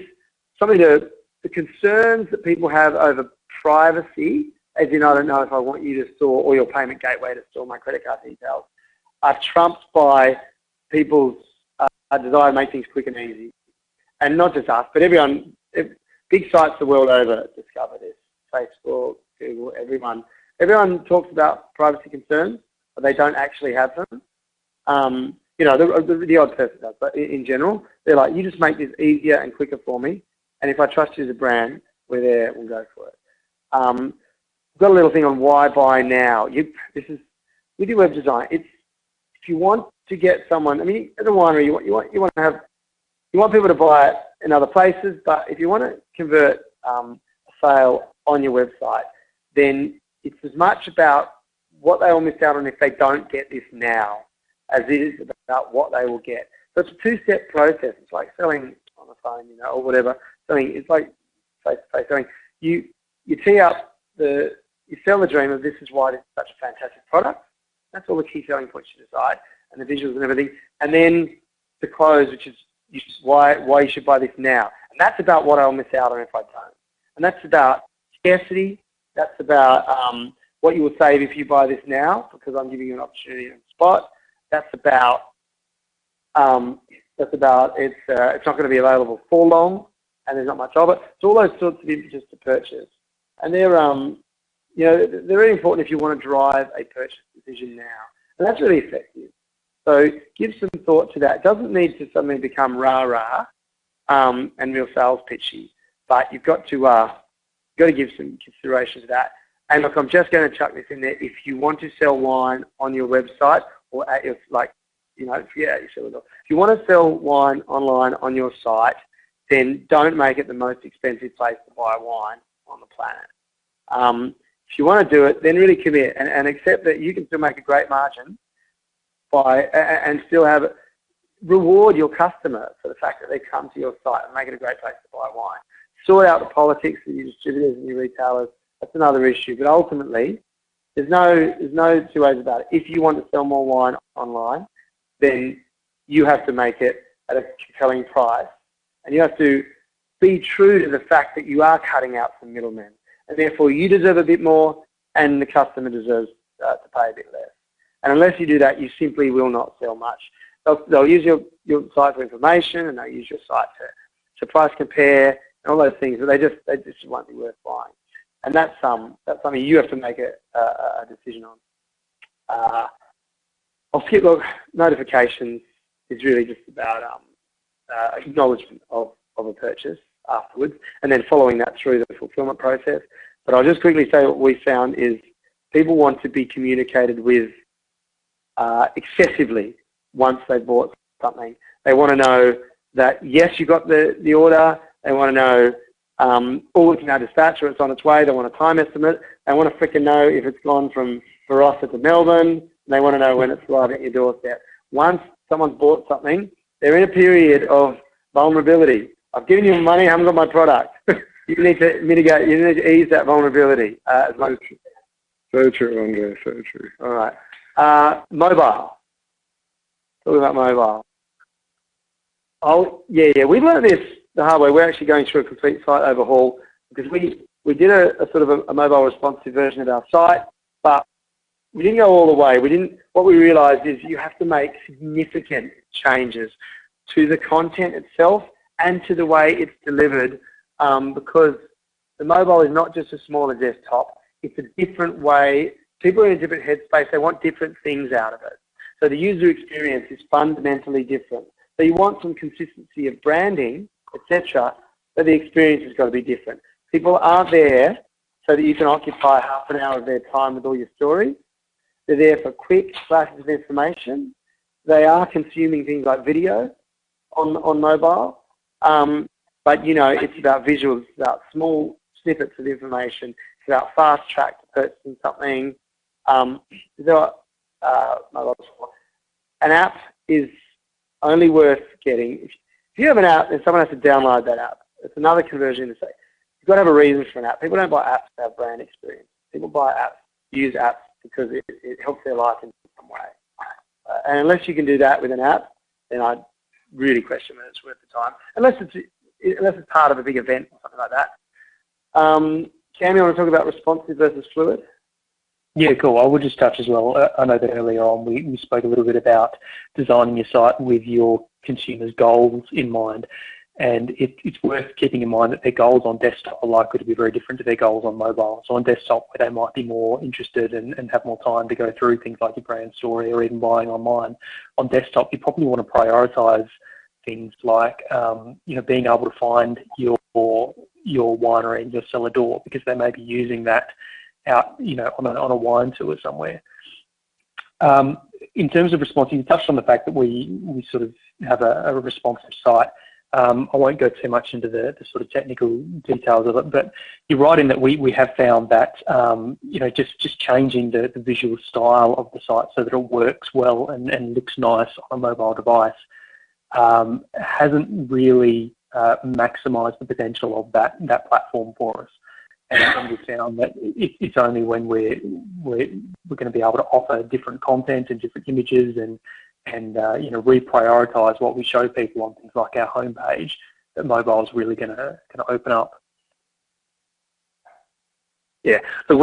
the concerns that people have over privacy, as in, I don't know if I want you to store, or your payment gateway to store my credit card details, are trumped by people's desire to make things quick and easy. And not just us, but everyone, big sites the world over discover this. Facebook, Google, everyone. Everyone talks about privacy concerns, but they don't actually have them. The odd person does, but in general, they're like, you just make this easier and quicker for me, and if I trust you as a brand, we're there, we'll go for it. We've got a little thing on why buy now. This is with your web design. If you want to get someone, I mean, as a winery, you want people to buy it in other places, but if you want to convert a sale on your website, then it's as much about what they will miss out on if they don't get this now as it is about what they will get. So it's a two-step process. It's like selling on the phone, you know, or whatever. It's like face-to-face selling. You tee up you sell the dream of this is why it's such a fantastic product. That's all the key selling points you decide, and the visuals and everything. And then the close, which is why you should buy this now. And that's about what I'll miss out on if I don't. And that's about scarcity. That's about what you will save if you buy this now, because I'm giving you an opportunity on the spot. That's about it's not going to be available for long, and there's not much of it. So all those sorts of images to purchase, and they're they're really important if you want to drive a purchase decision now, and that's really effective. So give some thought to that. It doesn't need to suddenly become rah-rah and real sales pitchy, but you've got to give some consideration to that. And look, I'm just going to chuck this in there. If you want to sell wine on your website or at your, if you want to sell wine online on your site, then don't make it the most expensive place to buy wine on the planet. If you want to do it, then really commit and accept that you can still make a great margin and still reward your customer for the fact that they come to your site and make it a great place to buy wine. Sort out the politics of your distributors and your retailers. That's another issue. But ultimately, there's no two ways about it. If you want to sell more wine online, then you have to make it at a compelling price, and you have to be true to the fact that you are cutting out some middlemen, and therefore you deserve a bit more, and the customer deserves to pay a bit less. And unless you do that, you simply will not sell much. They'll use your site for information, and they'll use your site to price compare and all those things, but they just won't be worth buying. And that's something you have to make a decision on. I'll skip. Look, notifications is really just about acknowledgement of a purchase afterwards, and then following that through the fulfillment process. But I'll just quickly say what we found is people want to be communicated with excessively once they've bought something. They want to know that, yes, you got the order. They want to know it's now dispatched or it's on its way. They want a time estimate. They want to freaking know if it's gone from Barossa to Melbourne. They want to know when it's arriving at your doorstep. Once someone's bought something, they're in a period of vulnerability. I've given you money, I haven't got my product. You need to mitigate, you need to ease that vulnerability as much. So true, Andre, so true. All right. Mobile. Talk about mobile. We learned this the hard way. We're actually going through a complete site overhaul because we did a sort of a mobile responsive version of our site, but we didn't go all the way. What we realized is you have to make significant changes to the content itself and to the way it's delivered, because the mobile is not just a smaller desktop. It's a different way. People are in a different headspace. They want different things out of it. So the user experience is fundamentally different. So you want some consistency of branding, etc., but the experience has got to be different. People aren't there so that you can occupy half an hour of their time with all your stories. They're there for quick flashes of information. They are consuming things like video on mobile, but it's about visuals, it's about small snippets of information, it's about fast track to purchasing something. An app is only worth getting if you have an app and someone has to download that app. It's another conversion to say you've got to have a reason for an app. People don't buy apps to have brand experience. People buy apps, use apps because it helps their life in some way. And unless you can do that with an app, then I'd really question whether it's worth the time. Unless it's part of a big event or something like that. Cam, you want to talk about responsive versus fluid? Yeah, cool. I would just touch as well. I know that earlier on we spoke a little bit about designing your site with your consumers' goals in mind. And it's worth keeping in mind that their goals on desktop are likely to be very different to their goals on mobile. So on desktop, where they might be more interested and have more time to go through things like your brand story or even buying online, on desktop, you probably want to prioritise things like being able to find your winery and your cellar door, because they may be using that out on a wine tour somewhere. In terms of response, you touched on the fact that we sort of have a responsive site. I won't go too much into the sort of technical details of it, but you're right in that we have found that just changing the visual style of the site so that it works well and looks nice on a mobile device hasn't really maximised the potential of that platform for us. And we found that it's only when we're going to be able to offer different content and different images and reprioritise what we show people on things like our homepage that mobile is really going to open up. Yeah, so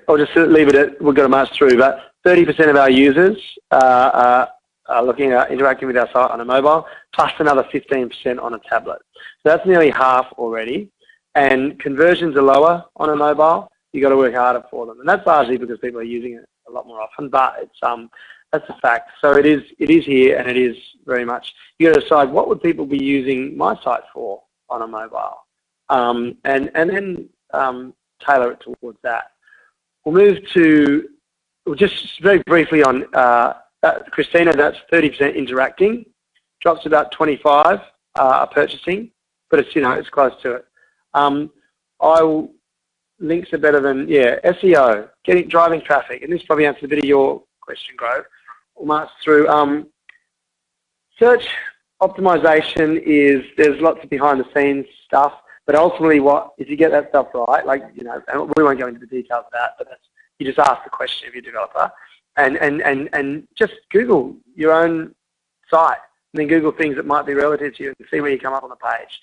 I'll just leave it at, we've got to march through, but 30% of our users are looking at interacting with our site on a mobile, plus another 15% on a tablet. So that's nearly half already. And conversions are lower on a mobile. You've got to work harder for them. And that's largely because people are using it a lot more often, but it's that's a fact. So it is here, and it is very much, you got to decide what would people be using my site for on a mobile, and then tailor it towards that. We'll just very briefly on Christina, that's 30% interacting, drops to about 25 purchasing, but it's it's close to it. Links are better than SEO, driving traffic, and this probably answers a bit of your question, Grove. We'll march through. Search optimization there's lots of behind the scenes stuff, but ultimately if you get that stuff right, and we won't go into the details of that, but you just ask the question of your developer, and just Google your own site, and then Google things that might be relative to you and see where you come up on the page.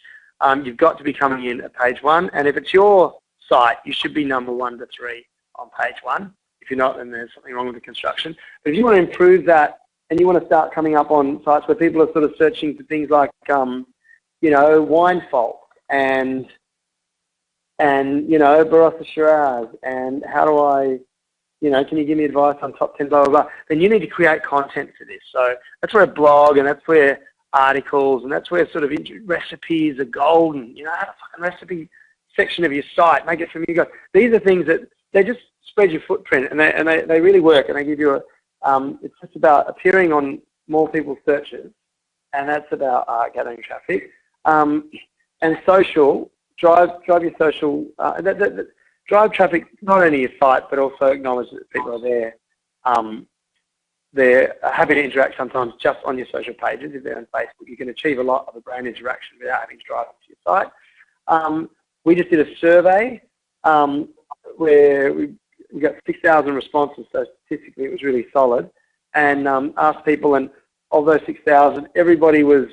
You've got to be coming in at page 1, and if it's your site, you should be number 1 to 3 on page 1. If you're not, then there's something wrong with the construction. But if you want to improve that, and you want to start coming up on sites where people are sort of searching for things like, wine folk and Barossa Shiraz, and how do I, can you give me advice on top 10, blah, blah, blah, then you need to create content for this. So that's where a blog, and that's where articles, and that's where sort of recipes are golden. Have a fucking recipe section of your site, make it from you guys. These are things that they just spread your footprint, and they really work, and they give you it's just about appearing on more people's searches, and that's about gathering traffic. And social, drive your social, drive traffic not only your site, but also acknowledge that people are there. They're happy to interact sometimes just on your social pages. If they're on Facebook, you can achieve a lot of a brand interaction without having to drive them to your site. We just did a survey where we got 6,000 responses, so statistically it was really solid, and asked people, and of those 6,000, everybody was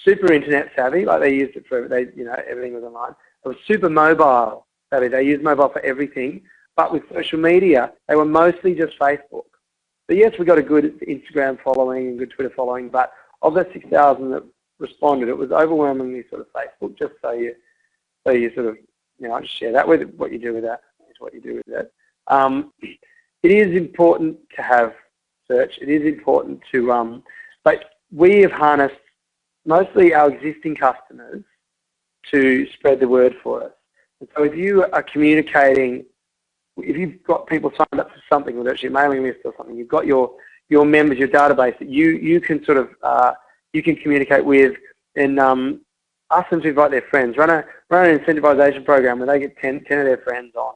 super internet savvy, like they used it for, everything was online. It was super mobile savvy, they used mobile for everything, but with social media, they were mostly just Facebook. So yes, we got a good Instagram following and good Twitter following, but of the 6,000 that responded, it was overwhelmingly sort of Facebook. Just so you sort of, I just share that with what you do with that. Is what you do with that. It is important to have search. It is important to, but we have harnessed mostly our existing customers to spread the word for us. And so if you are communicating, if you've got people signed up for something, whether it's your mailing list or something, you've got your members, your database that you can sort of you can communicate with, and ask them to invite their friends. Run an incentivization program where they get 10 of their friends on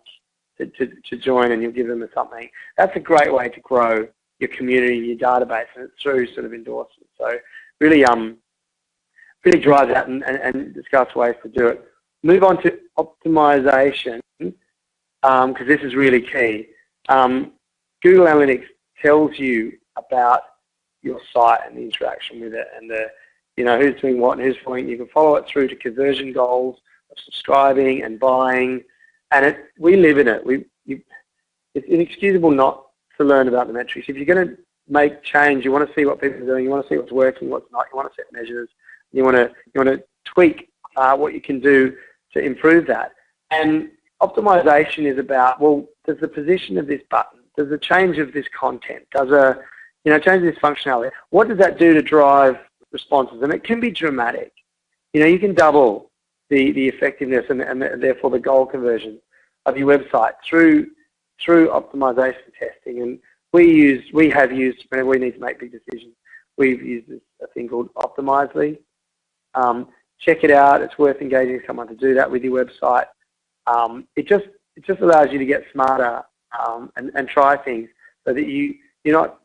to join, and you'll give them something. That's a great way to grow your community, your database, and it's through sort of endorsements. So really drive that and discuss ways to do it. Move on to optimization. Because this is really key. Google Analytics tells you about your site and the interaction with it, and who's doing what and who's following. You can follow it through to conversion goals of subscribing and buying, and we live in it. It's inexcusable not to learn about the metrics. If you're going to make change, you want to see what people are doing. You want to see what's working, what's not. You want to set measures. You want to tweak what you can do to improve that. And optimization is about, well, does the position of this button, does the change of this content, does change this functionality, what does that do to drive responses, and it can be dramatic. You know, you can double the effectiveness and therefore the goal conversion of your website through optimization testing. And we have used, whenever we need to make big decisions, we've used a thing called optimise. Check it out. It's worth engaging someone to do that with your website. It just allows you to get smarter and try things, so that you're not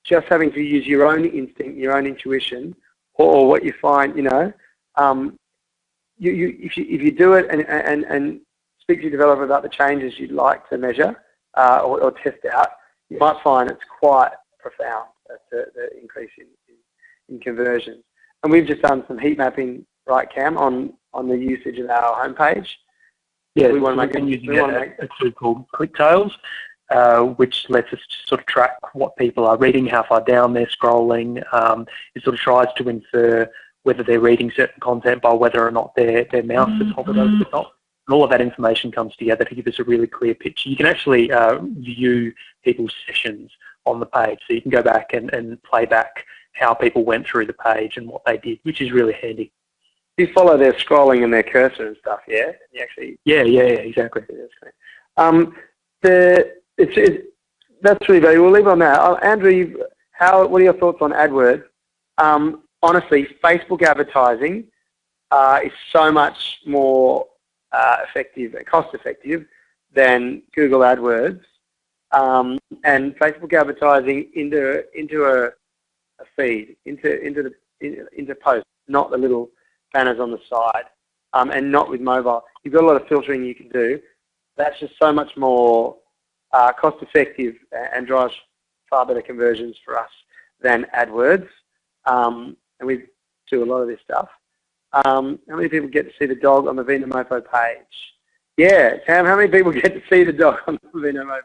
just having to use your own instinct, your own intuition, or what you find. You know, if you do it and speak to your developer about the changes you'd like to measure or test out, you might find it's quite profound, the increase in conversions. And we've just done some heat mapping, right, Cam, on the usage of our homepage. Yeah, we want to we've been using a tool called ClickTails, which lets us sort of track what people are reading, how far down they're scrolling. It sort of tries to infer whether they're reading certain content by whether or not their mouse is hovered over the top. And all of that information comes together to give us a really clear picture. You can actually view people's sessions on the page, so you can go back and play back how people went through the page and what they did, which is really handy. You follow their scrolling and their cursor and stuff, yeah? You actually, yeah, exactly. That's really valuable. We'll leave it on that. Andrew, what are your thoughts on AdWords? Honestly, Facebook advertising is so much more effective, cost-effective than Google AdWords. And Facebook advertising into a feed, into posts, not the little banners on the side, and not with mobile. You've got a lot of filtering you can do. That's just so much more cost-effective and drives far better conversions for us than AdWords. And we do a lot of this stuff. How many people get to see the dog on the Vinomofo page? Yeah, Sam, how many people get to see the dog on the Vinomofo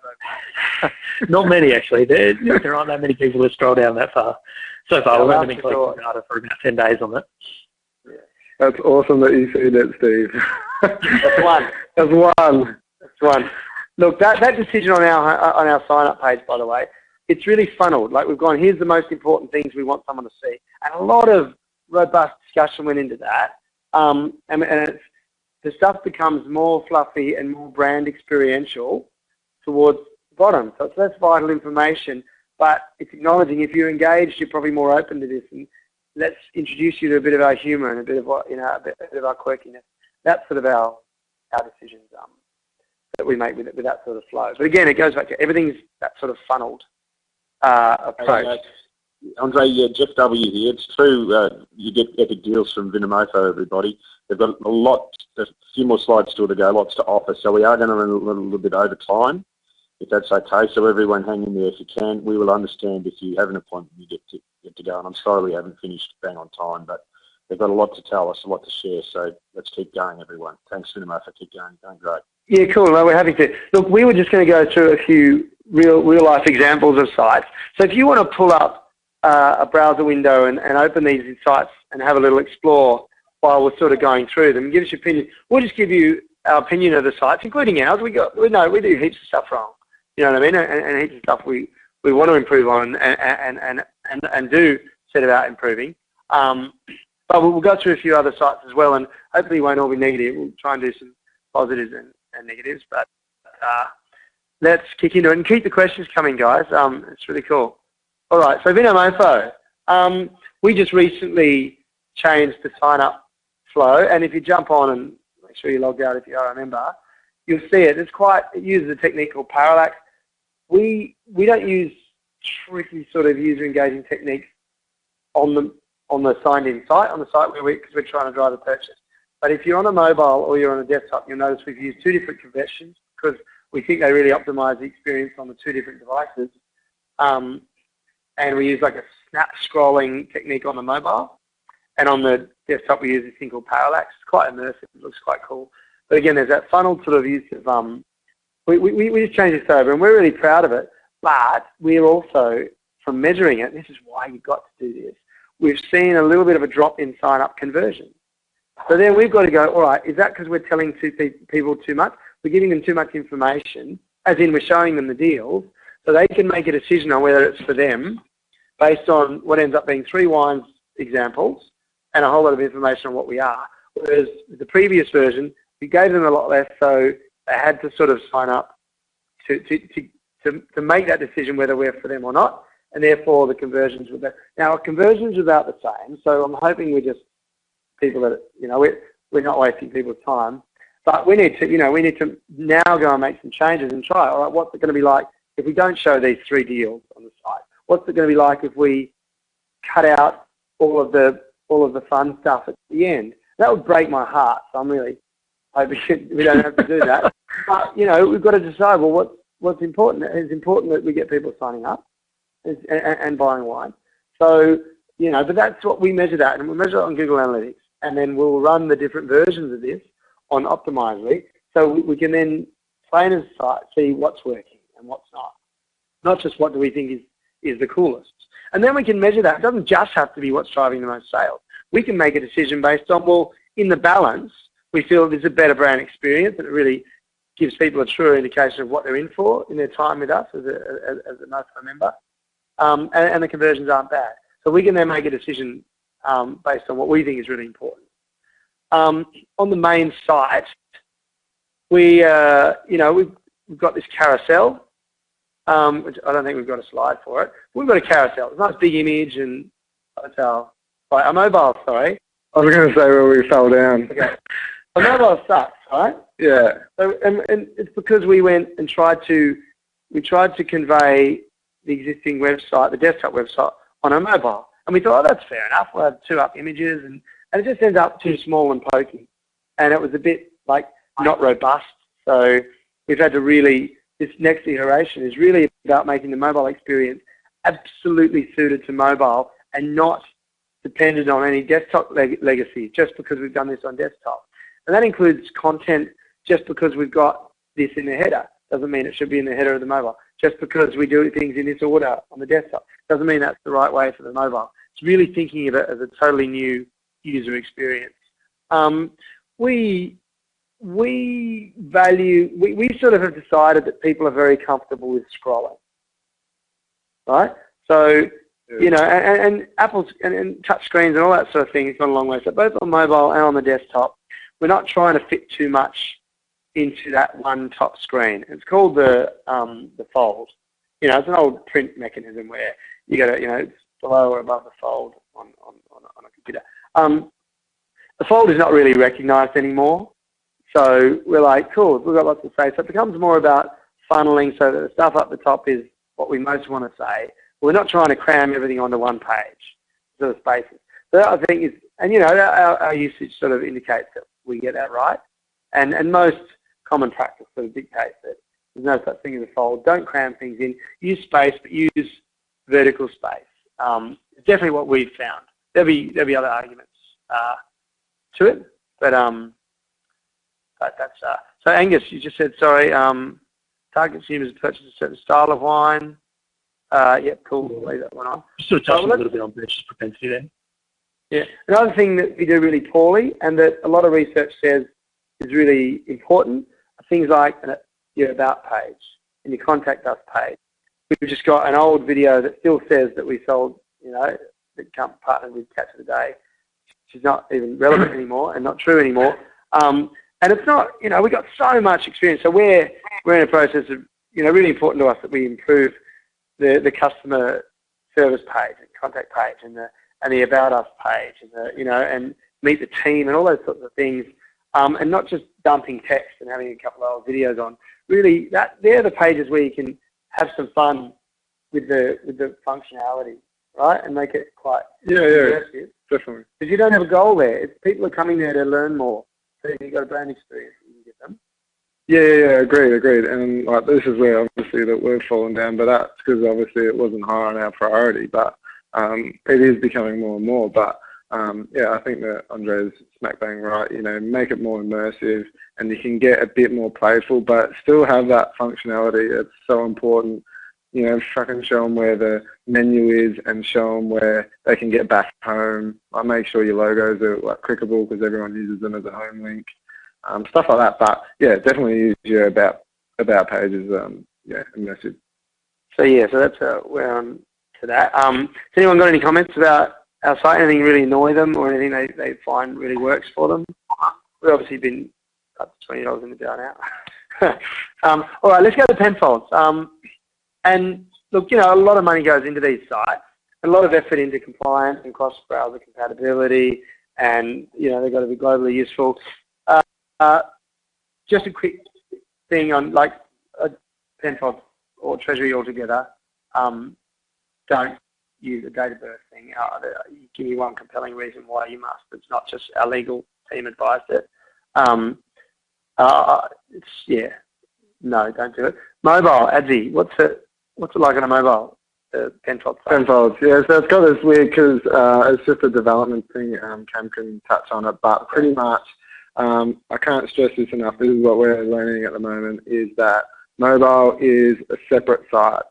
page? Not many, actually. There aren't that many people that scroll down that far. So far, we've only been collecting data for about 10 days on that. Yeah. That's awesome that you see that, Steve. That's one. That's one. Look, that decision on our sign-up page, by the way, it's really funneled. Like, we've gone, here's the most important things we want someone to see. And a lot of robust discussion went into that. And the stuff becomes more fluffy and more brand experiential towards the bottom. So it's less vital information, but it's acknowledging if you're engaged, you're probably more open to this. And let's introduce you to a bit of our humour and a bit of what, you know, a bit of our quirkiness. That's sort of our decisions that we make with that sort of flow. But again, it goes back to everything's that sort of funneled approach. Andre, yeah, Jeff W here. It's true. You get epic deals from Vinomofo, everybody. They've got a few more slides still to go, lots to offer. So we are going to run a little bit over time, if that's okay. So everyone hang in there if you can. We will understand if you have an appointment, you get to go. And I'm sorry we haven't finished bang on time, but they've got a lot to tell us, a lot to share. So let's keep going, everyone. Thanks, Vinomofo. Keep going. Going great. Yeah, cool. No, we're happy to. Look, we were just going to go through a few real-life examples of sites. So if you want to pull up a browser window and open these sites and have a little explore while we're sort of going through them, give us your opinion. We'll just give you our opinion of the sites, including ours. We do heaps of stuff wrong. You know what I mean? And heaps of stuff we want to improve on and do set about improving. But we'll go through a few other sites as well, and hopefully it won't all be negative. We'll try and do some positives and negatives, but let's kick into it and keep the questions coming, guys. It's really cool. All right, so Vinomofo, we just recently changed the sign-up flow, and if you jump on and make sure you log out if you are a member, you'll see it. It uses a technique called parallax. We don't use tricky sort of user-engaging techniques on the signed-in site, because we're trying to drive a purchase. But if you're on a mobile or you're on a desktop, you'll notice we've used two different conversions because we think they really optimize the experience on the two different devices. And we use like a snap scrolling technique on the mobile. And on the desktop, we use this thing called parallax. It's quite immersive. It looks quite cool. But again, there's that funneled sort of use of, we just changed this over, and we're really proud of it. But we're also, from measuring it, this is why you've got to do this, we've seen a little bit of a drop in sign-up conversion. So then we've got to go, all right, is that because we're telling people too much? We're giving them too much information, as in we're showing them the deals, so they can make a decision on whether it's for them based on what ends up being 3 wines examples and a whole lot of information on what we are. Whereas the previous version, we gave them a lot less, so they had to sort of sign up to make that decision whether we're for them or not, and therefore the conversions were better. Now, our conversions are about the same, so I'm hoping we're just people that, we're not wasting people's time. But we need to now go and make some changes and try. All right, what's it going to be like if we don't show these 3 deals on the site? What's it going to be like if we cut out all of the fun stuff at the end? That would break my heart. So I'm really hoping we don't have to do that. But we've got to decide. Well, what's important? It's important that we get people signing up and buying wine. So but that's what we measure that, and we measure it on Google Analytics, and then we'll run the different versions of this on Optimise, so we can then play in a site, see what's working and what's not just what do we think is the coolest. And then we can measure that. It doesn't just have to be what's driving the most sales. We can make a decision based on, well, in the balance, we feel there's a better brand experience, and it really gives people a truer indication of what they're in for in their time with us as a lifetime member, and the conversions aren't bad. So we can then make a decision based on what we think is really important. On the main site, we've got this carousel, which I don't think we've got a slide for it. We've got a carousel. It's a nice big image, and that's our mobile. Sorry, I was going to say where we fell down. Okay, our mobile sucks, right? Yeah. So and it's because we went and tried to convey the existing website, the desktop website, on a mobile, and we thought, oh, that's fair enough. We'll have 2 up images, and it just ends up too small and pokey, and it was a bit not robust. So we've had to really, this next iteration is really about making the mobile experience absolutely suited to mobile and not dependent on any desktop legacy just because we've done this on desktop. And that includes content. Just because we've got this in the header doesn't mean it should be in the header of the mobile. Just because we do things in this order on the desktop doesn't mean that's the right way for the mobile. It's really thinking of it as a totally new user experience. We sort of have decided that people are very comfortable with scrolling, right? So, and Apple's and touch screens and all that sort of thing has gone a long way. So both on mobile and on the desktop, we're not trying to fit too much into that one top screen. It's called the fold. It's an old print mechanism where you got to, it's below or above the fold on a computer. The fold is not really recognized anymore. So we're like, cool, we've got lots to say. So it becomes more about funneling so that the stuff up the top is what we most want to say. We're not trying to cram everything onto one page, sort of spaces. So that I think is, and our usage sort of indicates that we get that right. And most common practice sort of dictates that there's no such thing as a fold. Don't cram things in. Use space, but use vertical space. It's definitely what we've found. There'll be other arguments to it, but that's so. Angus, you just said sorry. Target consumers purchase a certain style of wine. Yep, cool. We'll leave that one on. Just sort of touching a little bit on purchase propensity then. Yeah. Another thing that we do really poorly, and that a lot of research says is really important, are things like your about page and your contact us page. We've just got an old video that still says that we sold, that partnered with Catch of the Day, which is not even relevant anymore and not true anymore. And it's not, we've got so much experience. So we're in a process of, really important to us that we improve the customer service page and contact page and the about us page and and meet the team and all those sorts of things. And not just dumping text and having a couple of old videos on. Really, they're the pages where you can have some fun with the functionality, right, and make it quite immersive. Definitely. Because you don't have a goal there. People are coming there to learn more. So you've got a brand experience you can get them. Yeah, agreed. And this is where obviously that we've fallen down, but that's because obviously it wasn't high on our priority. But it is becoming more and more. But I think that Andre's smack bang right. Make it more immersive, and you can get a bit more playful, but still have that functionality. It's so important. Fucking show them where the menu is, and show them where they can get back home. Make sure your logos are clickable because everyone uses them as a home link. Stuff like that. But yeah, definitely use your about pages. Immersive. So that's we're on to that. Has anyone got any comments about our site? Anything really annoy them or anything they find really works for them? We've obviously been up to $20 in the jar now. All right, let's go to Penfolds. And look, you know, a lot of money goes into these sites, a lot of effort into compliance and cross-browser compatibility, and, you know, they've got to be globally useful. Just a quick thing on, like, Penfolds or Treasury altogether, don't use a date of birth thing. Give me one compelling reason why you must. It's not just our legal team advised it. No, don't do it. Mobile, Adzi, what's it like on a mobile? Penfolds. Penfolds, yeah. So it's got this weird because it's just a development thing. Cam can touch on it, but pretty much, I can't stress this enough. This is what we're learning at the moment: is that mobile is a separate site.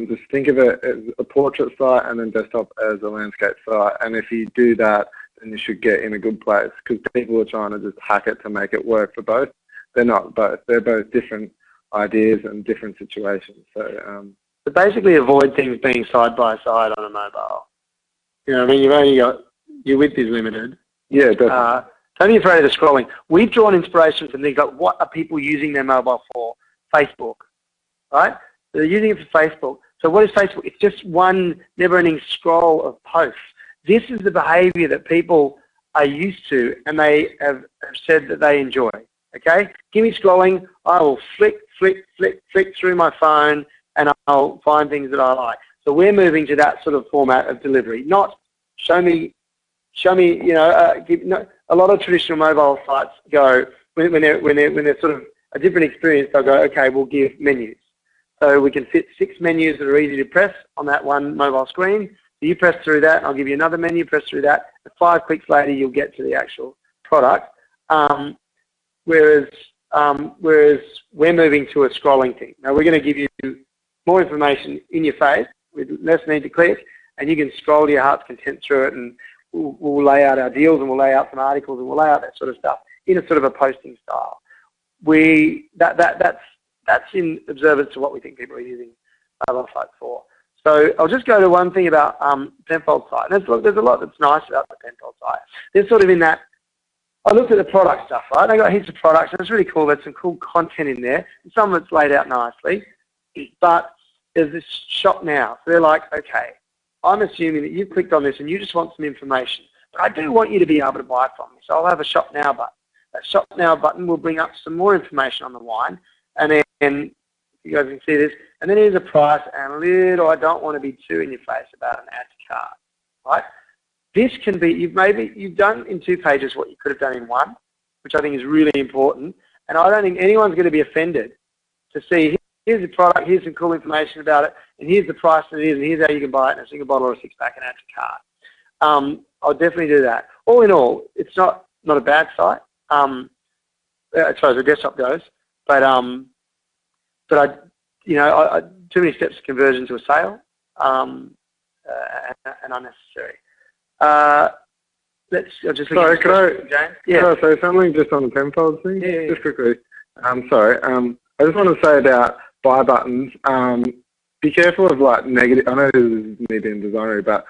Just think of it as a portrait site and then desktop as a landscape site. And if you do that, then you should get in a good place, because people are trying to just hack it to make it work for both. They're not both. They're both different ideas and different situations. So basically avoid things being side by side on a mobile. You know what I mean? You've only got, your width is limited. Yeah, definitely. Don't be afraid of the scrolling. We've drawn inspiration from things like, what are people using their mobile for? Facebook, right? They're using it for Facebook. So what is Facebook? It's just one never-ending scroll of posts. This is the behavior that people are used to, and they have said that they enjoy. Okay? Give me scrolling. I will flick through my phone, and I'll find things that I like. So we're moving to that sort of format of delivery. Not show me. You know, a lot of traditional mobile sites go when they're sort of a different experience. They'll go, okay, we'll give menus. So we can fit 6 menus that are easy to press on that one mobile screen. So you press through that, I'll give you another menu, press through that. 5 clicks later, you'll get to the actual product. Whereas we're moving to a scrolling thing. Now we're going to give you more information in your face with less need to click, and you can scroll to your heart's content through it, and we'll lay out our deals, and we'll lay out some articles, and we'll lay out that sort of stuff in a sort of a posting style. That's in observance to what we think people are using mobile sites for. So I'll just go to one thing about Penfolds site. There's a lot that's nice about the Penfolds site. There's sort of in that, I looked at the product stuff, right? They got heaps of products, and it's really cool. There's some cool content in there, and some of it's laid out nicely. But there's this shop now. So they're like, okay, I'm assuming that you've clicked on this and you just want some information, but I do want you to be able to buy from me. So I'll have a shop now button. That shop now button will bring up some more information on the wine, and then you guys can see this. And then here's a price and a little. I don't want to be too in your face about an add to cart, right? This can be, you've done in 2 pages what you could have done in 1, which I think is really important. And I don't think anyone's going to be offended to see, here's the product, here's some cool information about it, and here's the price that it is, and here's how you can buy it in a single bottle or a 6-pack and add to cart. I'll definitely do that. All in all, it's not a bad site, as far as the desktop goes, but too many steps to conversion to a sale, and unnecessary. I'll just sorry, could I say something just on the Penfolds thing? Yeah. Just quickly. Sorry. I just want to say about buy buttons. Be careful of like negative. I know this is me being designer, but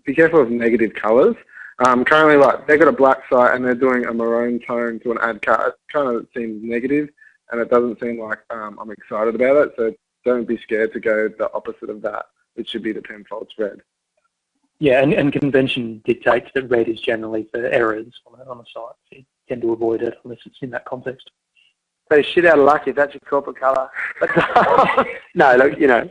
be careful of negative colours. Currently, like they've got a black site and they're doing a maroon tone to an ad card. It kind of seems negative, and it doesn't seem like I'm excited about it. So don't be scared to go the opposite of that. It should be the Penfolds red. Yeah, and convention dictates that red is generally for errors on a site. So you tend to avoid it unless it's in that context. So shit out of luck if that's your corporate colour. But no, look, you know.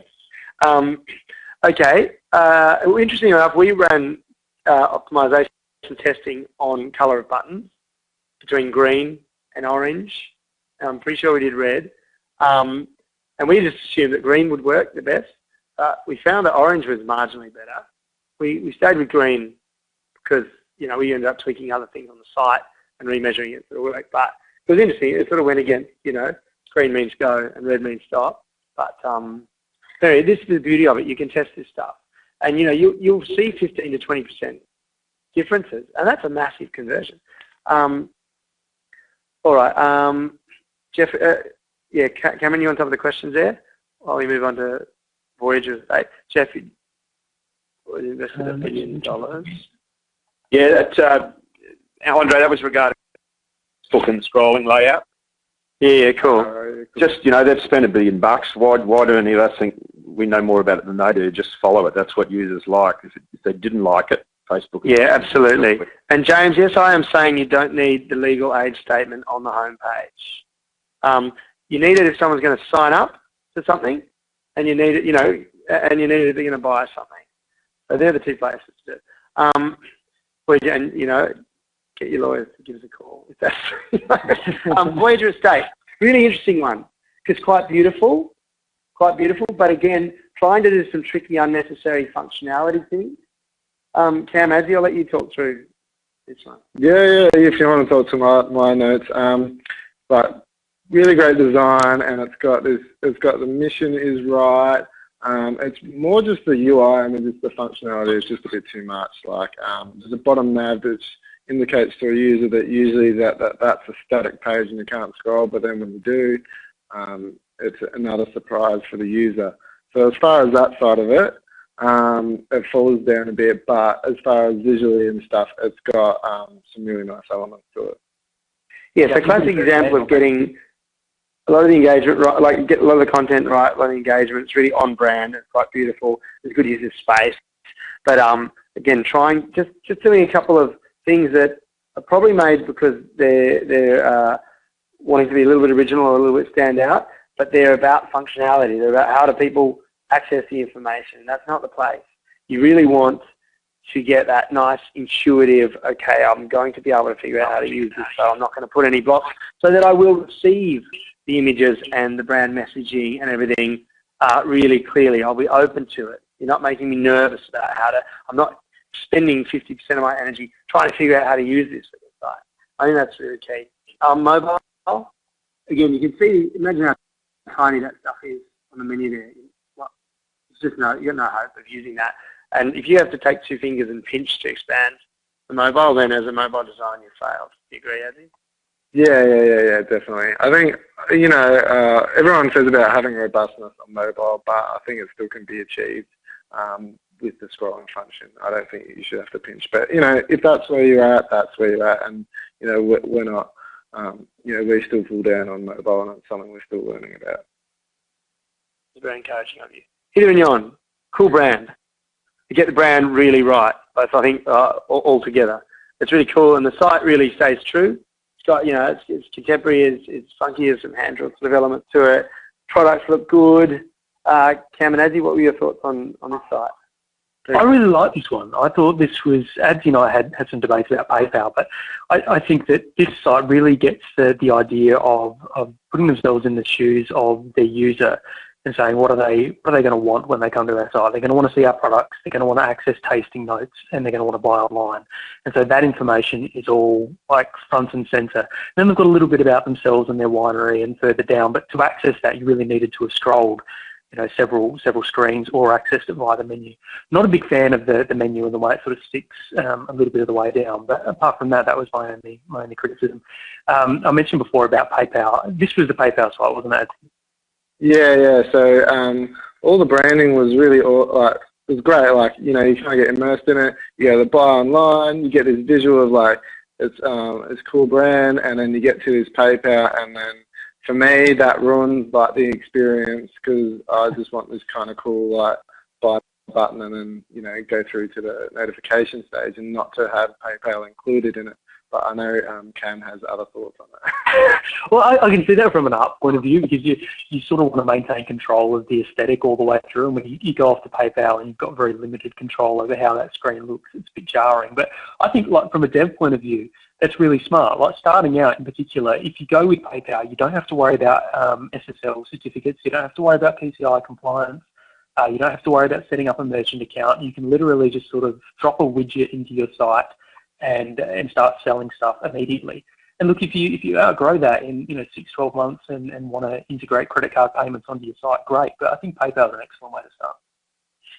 Okay. Interesting enough, we ran optimization testing on colour of buttons between green and orange. I'm pretty sure we did red. And we just assumed that green would work the best. We found that orange was marginally better. We stayed with green because, you know, we ended up tweaking other things on the site and remeasuring it for the work. But it was interesting. It sort of went against, you know, green means go and red means stop. But anyway, this is the beauty of it. You can test this stuff. And, you know, you'll see 15 to 20% differences. And that's a massive conversion. All right. Jeff, yeah, Cameron, you on top of the questions there? While we move on to Voyager. Jeff, invested $1 billion. Yeah, that's, Andre, that was regarding book and scrolling layout. Yeah, cool. Just, they've spent $1 billion. Why do any of us think we know more about it than they do? Just follow it. That's what users like. If they didn't like it, Facebook. Yeah, absolutely. And James, yes, I am saying you don't need the legal age statement on the homepage. You need it if someone's going to sign up to something, and you need it, and you need it if they're going to buy something. So they're the two places to do it. And get your lawyers to give us a call if that's Voyager Estate, really interesting one, because quite beautiful, but again, trying to do some tricky, unnecessary functionality things. Cam, Azzy, I'll let you talk through this one. Yeah, if you want to talk to my notes, but really great design, and it's got the mission is right. It's more just the UI, I mean, just the functionality is just a bit too much. Like there's a bottom nav which indicates to a user that usually that's a static page and you can't scroll, but then when you do, it's another surprise for the user. So as far as that side of it, it falls down a bit, but as far as visually and stuff, it's got some really nice elements to it. Yeah, so classic example of getting a lot of the engagement right, like get a lot of the content right, a lot of the engagement. It's really on brand. It's quite beautiful. There's good use of space. But again, trying just doing a couple of things that are probably made because they're wanting to be a little bit original or a little bit stand out, but they're about functionality. They're about how do people access the information. That's not the place. You really want to get that nice intuitive, okay, I'm going to be able to figure out how to use this, so I'm not going to put any blocks, so that I will receive the images and the brand messaging and everything really clearly. I'll be open to it. You're not making me nervous about how to, I'm not spending 50% of my energy trying to figure out how to use this at the site. I think that's really key. Mobile, again, you can see, imagine how tiny that stuff is on the menu there. It's just you got no hope of using that. And if you have to take two fingers and pinch to expand the mobile, then as a mobile designer, you failed. Do you agree, Azzy? Yeah, definitely. I think, everyone says about having robustness on mobile, but I think it still can be achieved with the scrolling function. I don't think you should have to pinch. But, if that's where you're at, that's where you're at. And, we're not, we still fall down on mobile, and it's something we're still learning about. It's very encouraging of you. Hit it on, cool brand. You get the brand really right, both I think all together. It's really cool, and the site really stays true. It's got, it's contemporary, it's funky, there's some hand-drawn sort of elements to it. Products look good. Cam and Azzy, what were your thoughts on this site? I really like this one. I thought this was, Azzy and I had some debates about PayPal, but I think that this site really gets the idea of putting themselves in the shoes of their user and saying, what are they going to want when they come to our site? They're going to want to see our products, they're going to want to access tasting notes, and they're going to want to buy online. And so that information is all like front and center. Then they've got a little bit about themselves and their winery and further down, but to access that, you really needed to have scrolled, several screens or accessed it via the menu. Not a big fan of the menu and the way it sort of sticks a little bit of the way down, but apart from that, that was my only criticism. I mentioned before about PayPal. This was the PayPal site, wasn't it? Yeah. So all the branding was really it was great. Like you kind of get immersed in it. You go to buy online. You get this visual of like it's cool brand, and then you get to this PayPal, and then for me that ruins like the experience because I just want this kind of cool like buy button and then go through to the notification stage and not to have PayPal included in it. But I know Cam has other thoughts on that. Well, I can see that from an art point of view because you sort of want to maintain control of the aesthetic all the way through. And when you go off to PayPal and you've got very limited control over how that screen looks, it's a bit jarring. But I think like from a dev point of view, that's really smart. Like starting out in particular, if you go with PayPal, you don't have to worry about SSL certificates. You don't have to worry about PCI compliance. You don't have to worry about setting up a merchant account. You can literally just sort of drop a widget into your site and start selling stuff immediately. And look, if you outgrow that in 6-12 months and want to integrate credit card payments onto your site, great. But I think PayPal is an excellent way to start.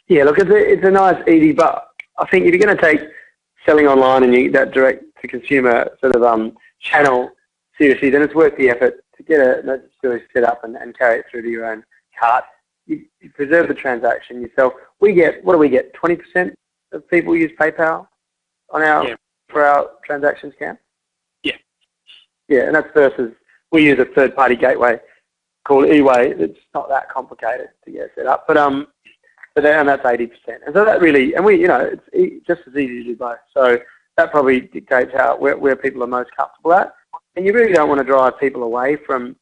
Yeah, look, it's a nice, easy, but I think if you're going to take selling online and that direct-to-consumer sort of channel seriously, then it's worth the effort to get a set up and carry it through to your own cart. You preserve the transaction yourself. What do we get? 20% of people use PayPal on our for our transactions, Cam? Yeah. Yeah, and that's versus we use a third-party gateway called eWay. It's not that complicated to get set up, but and that's 80%. And so that really, and we, it's just as easy to do both. So that probably dictates where people are most comfortable at. And you really don't want to drive people away from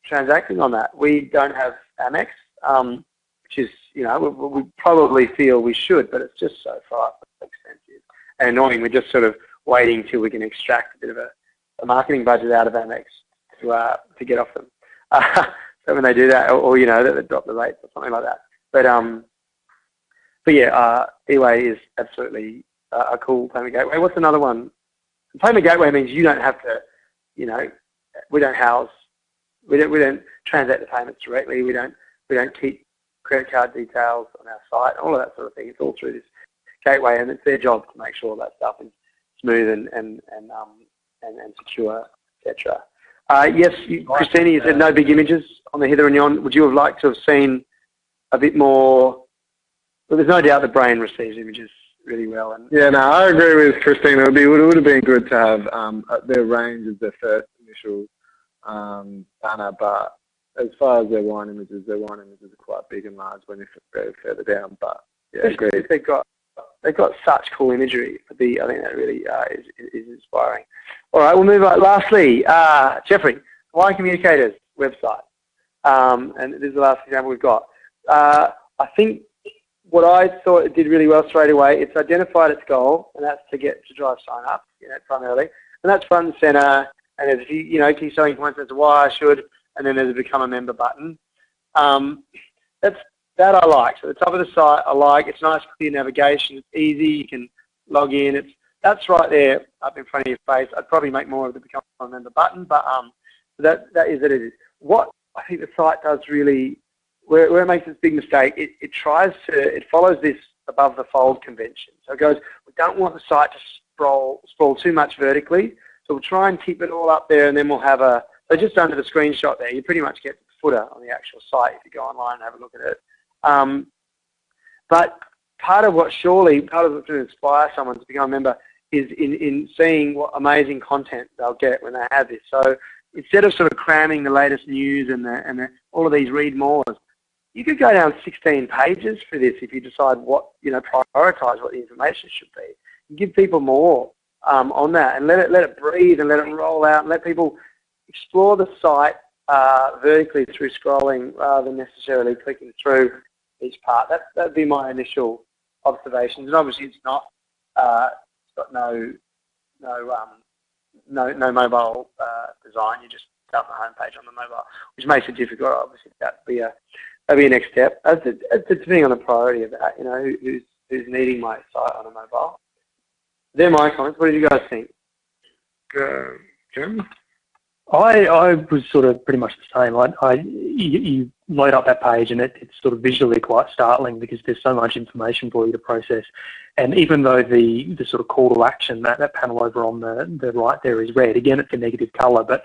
transacting on that. We don't have Amex, which is, we probably feel we should, but it's just so far expensive and annoying. We're just sort of waiting till we can extract a bit of a marketing budget out of Amex to get off them. So when they do that, or they drop the rates or something like that. But yeah, eWay is absolutely a cool payment gateway. What's another one? Payment gateway means you don't have to, we don't transact the payments directly. We don't keep credit card details on our site. All of that sort of thing. It's all through this gateway, and it's their job to make sure that stuff is smooth and secure, etc. Yes, Christina, you said no big images on the hither and yon. Would you have liked to have seen a bit more? Well, there's no doubt the brain receives images really well. And yeah, no, I agree with Christina. It would have been good to have their range as their first initial banner, but as far as their wine images are quite big and large when you go further down. But yeah, agreed. They've got such cool imagery. I think that really is inspiring. All right, we'll move on. Lastly, Jeffrey, Wine Communicators website, and this is the last example we've got. I think what I thought it did really well straight away, it's identified its goal, and that's to drive sign-up, primarily, and that's front and center. And there's a few, key selling points as to why I should, and then there's a become a member button. That I like. So the top of the site I like. It's nice, clear navigation. It's easy. You can log in. That's right there up in front of your face. I'd probably make more of the become a member button, but that is it. It is. What I think the site does really, where it makes its big mistake, it follows this above the fold convention. So it goes, we don't want the site to sprawl too much vertically, so we'll try and keep it all up there, and then we'll have so just under the screenshot there, you pretty much get the footer on the actual site if you go online and have a look at it. But part of what's going to inspire someone to become a member is in seeing what amazing content they'll get when they have this. So instead of sort of cramming the latest news and all of these read mores, you could go down 16 pages for this if you decide prioritize what the information should be. You give people more on that, and let it breathe and let it roll out, and let people explore the site vertically through scrolling rather than necessarily clicking through each part. That'd be my initial observations. And obviously, it's got no mobile design. You just start the homepage on the mobile, which makes it difficult. Obviously, that'd be a next step. Depending on the priority of that, who's needing my site on a mobile. They're my comments. What did you guys think? Jeremy? I was sort of pretty much the same. You load up that page, and it's sort of visually quite startling because there's so much information for you to process. And even though the sort of call to action, that panel over on the right there is red, again, it's a negative colour, but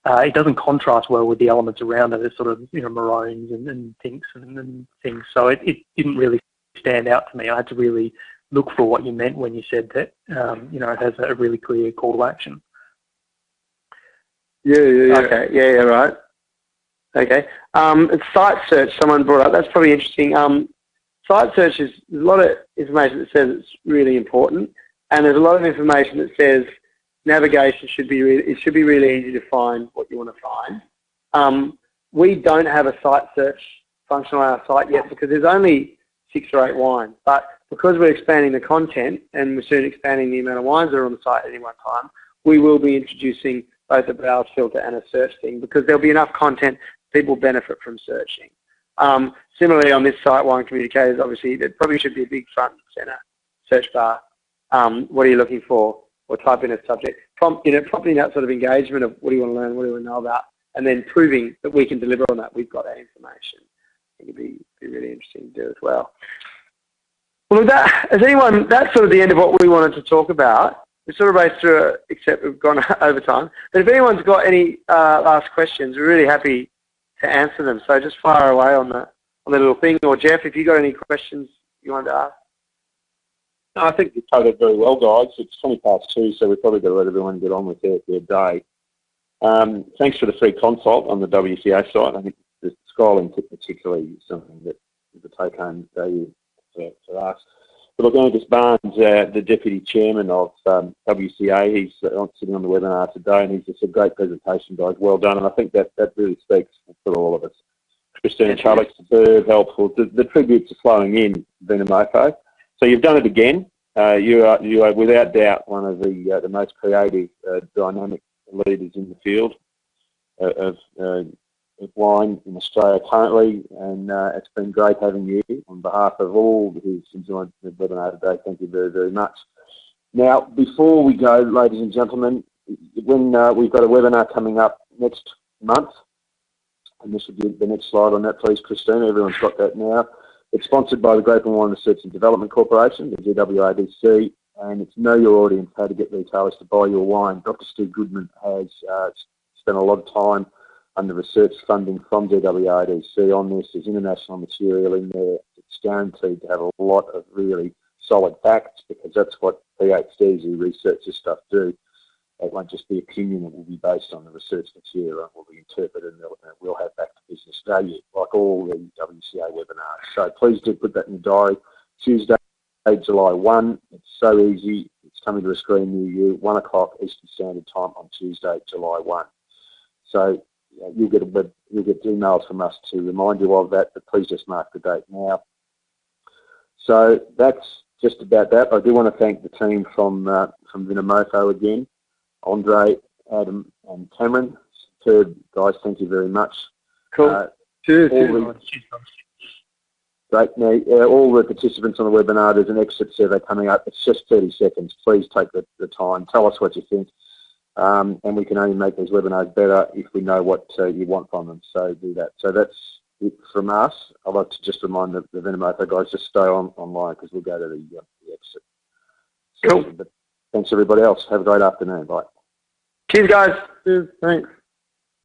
it doesn't contrast well with the elements around it. It's sort of maroons and pinks and things. So it didn't really stand out to me. I had to really look for what you meant when you said that it has a really clear call to action. Yeah. Okay. Yeah. Right. Okay. It's site search. Someone brought up. That's probably interesting. Site search is there's a lot of information that says it's really important, and there's a lot of information that says navigation should be really easy to find what you want to find. We don't have a site search function on our site yet because there's only 6 or 8 wines, but because we're expanding the content and we're soon expanding the amount of wines that are on the site at any one time, we will be introducing both a browse filter and a search thing because there'll be enough content people benefit from searching. Similarly, on this site, Wine Communicators, obviously, there probably should be a big front and center search bar. What are you looking for? Or type in a subject. Prompting that sort of engagement of what do you want to learn, what do you want to know about, and then proving that we can deliver on that. We've got that information. I think it'd be really interesting to do as well. Well, that's sort of the end of what we wanted to talk about. We sort of raced through it, except we've gone over time. But if anyone's got any last questions, we're really happy to answer them. So just fire away on the little thing. Or Jeff, if you got any questions you wanted to ask. I think you covered it very well, guys. It's 2:20, so we've probably got to let everyone get on with their day. Thanks for the free consult on the WCA site. I think the scrolling tip particularly is something that is a take-home value for us. But look, Angus Barnes, the Deputy Chairman of WCA, he's sitting on the webinar today, and he's just a great presentation, guys. Well done, and I think that really speaks for all of us. Christine Charlotte, superb, helpful. The tributes are flowing in, Vinomofo. So you've done it again. You are without doubt one of the most creative, dynamic leaders in the field of wine in Australia currently, and it's been great having you. On behalf of all who's enjoyed the webinar today, thank you very, very much. Now, before we go, ladies and gentlemen, when we've got a webinar coming up next month, and this will be the next slide on that, please, Christine. Everyone's got that now. It's sponsored by the Grape and Wine Research and Development Corporation, the GWADC, and it's Know Your Audience, how to get retailers to buy your wine. Dr. Steve Goodman has spent a lot of time under research funding from GWADC on this. There's international material in there. It's guaranteed to have a lot of really solid facts, because that's what PhDs who research this stuff do. It won't just be opinion, it will be based on the research material and will be interpreted, and it will have back to business value, like all the WCA webinars. So please do put that in your diary. Tuesday, July 1. It's so easy. It's coming to a screen near you, 1 o'clock Eastern Standard Time on Tuesday, July 1. So you'll get emails from us to remind you of that, but please just mark the date now. So that's just about that. I do want to thank the team from Vinomofo again. Andre, Adam, and Cameron. Superb, guys. Thank you very much. Cool. Cheers. Great. Now, all the participants on the webinar, there's an exit survey coming up. It's just 30 seconds. Please take the time. Tell us what you think. And we can only make these webinars better if we know what you want from them. So do that. So that's it from us. I'd like to just remind the Vinomofo guys, just stay online, because we'll go to the exit. Cool. But thanks everybody else. Have a great afternoon. Bye. Cheers, guys. Cheers. Thanks.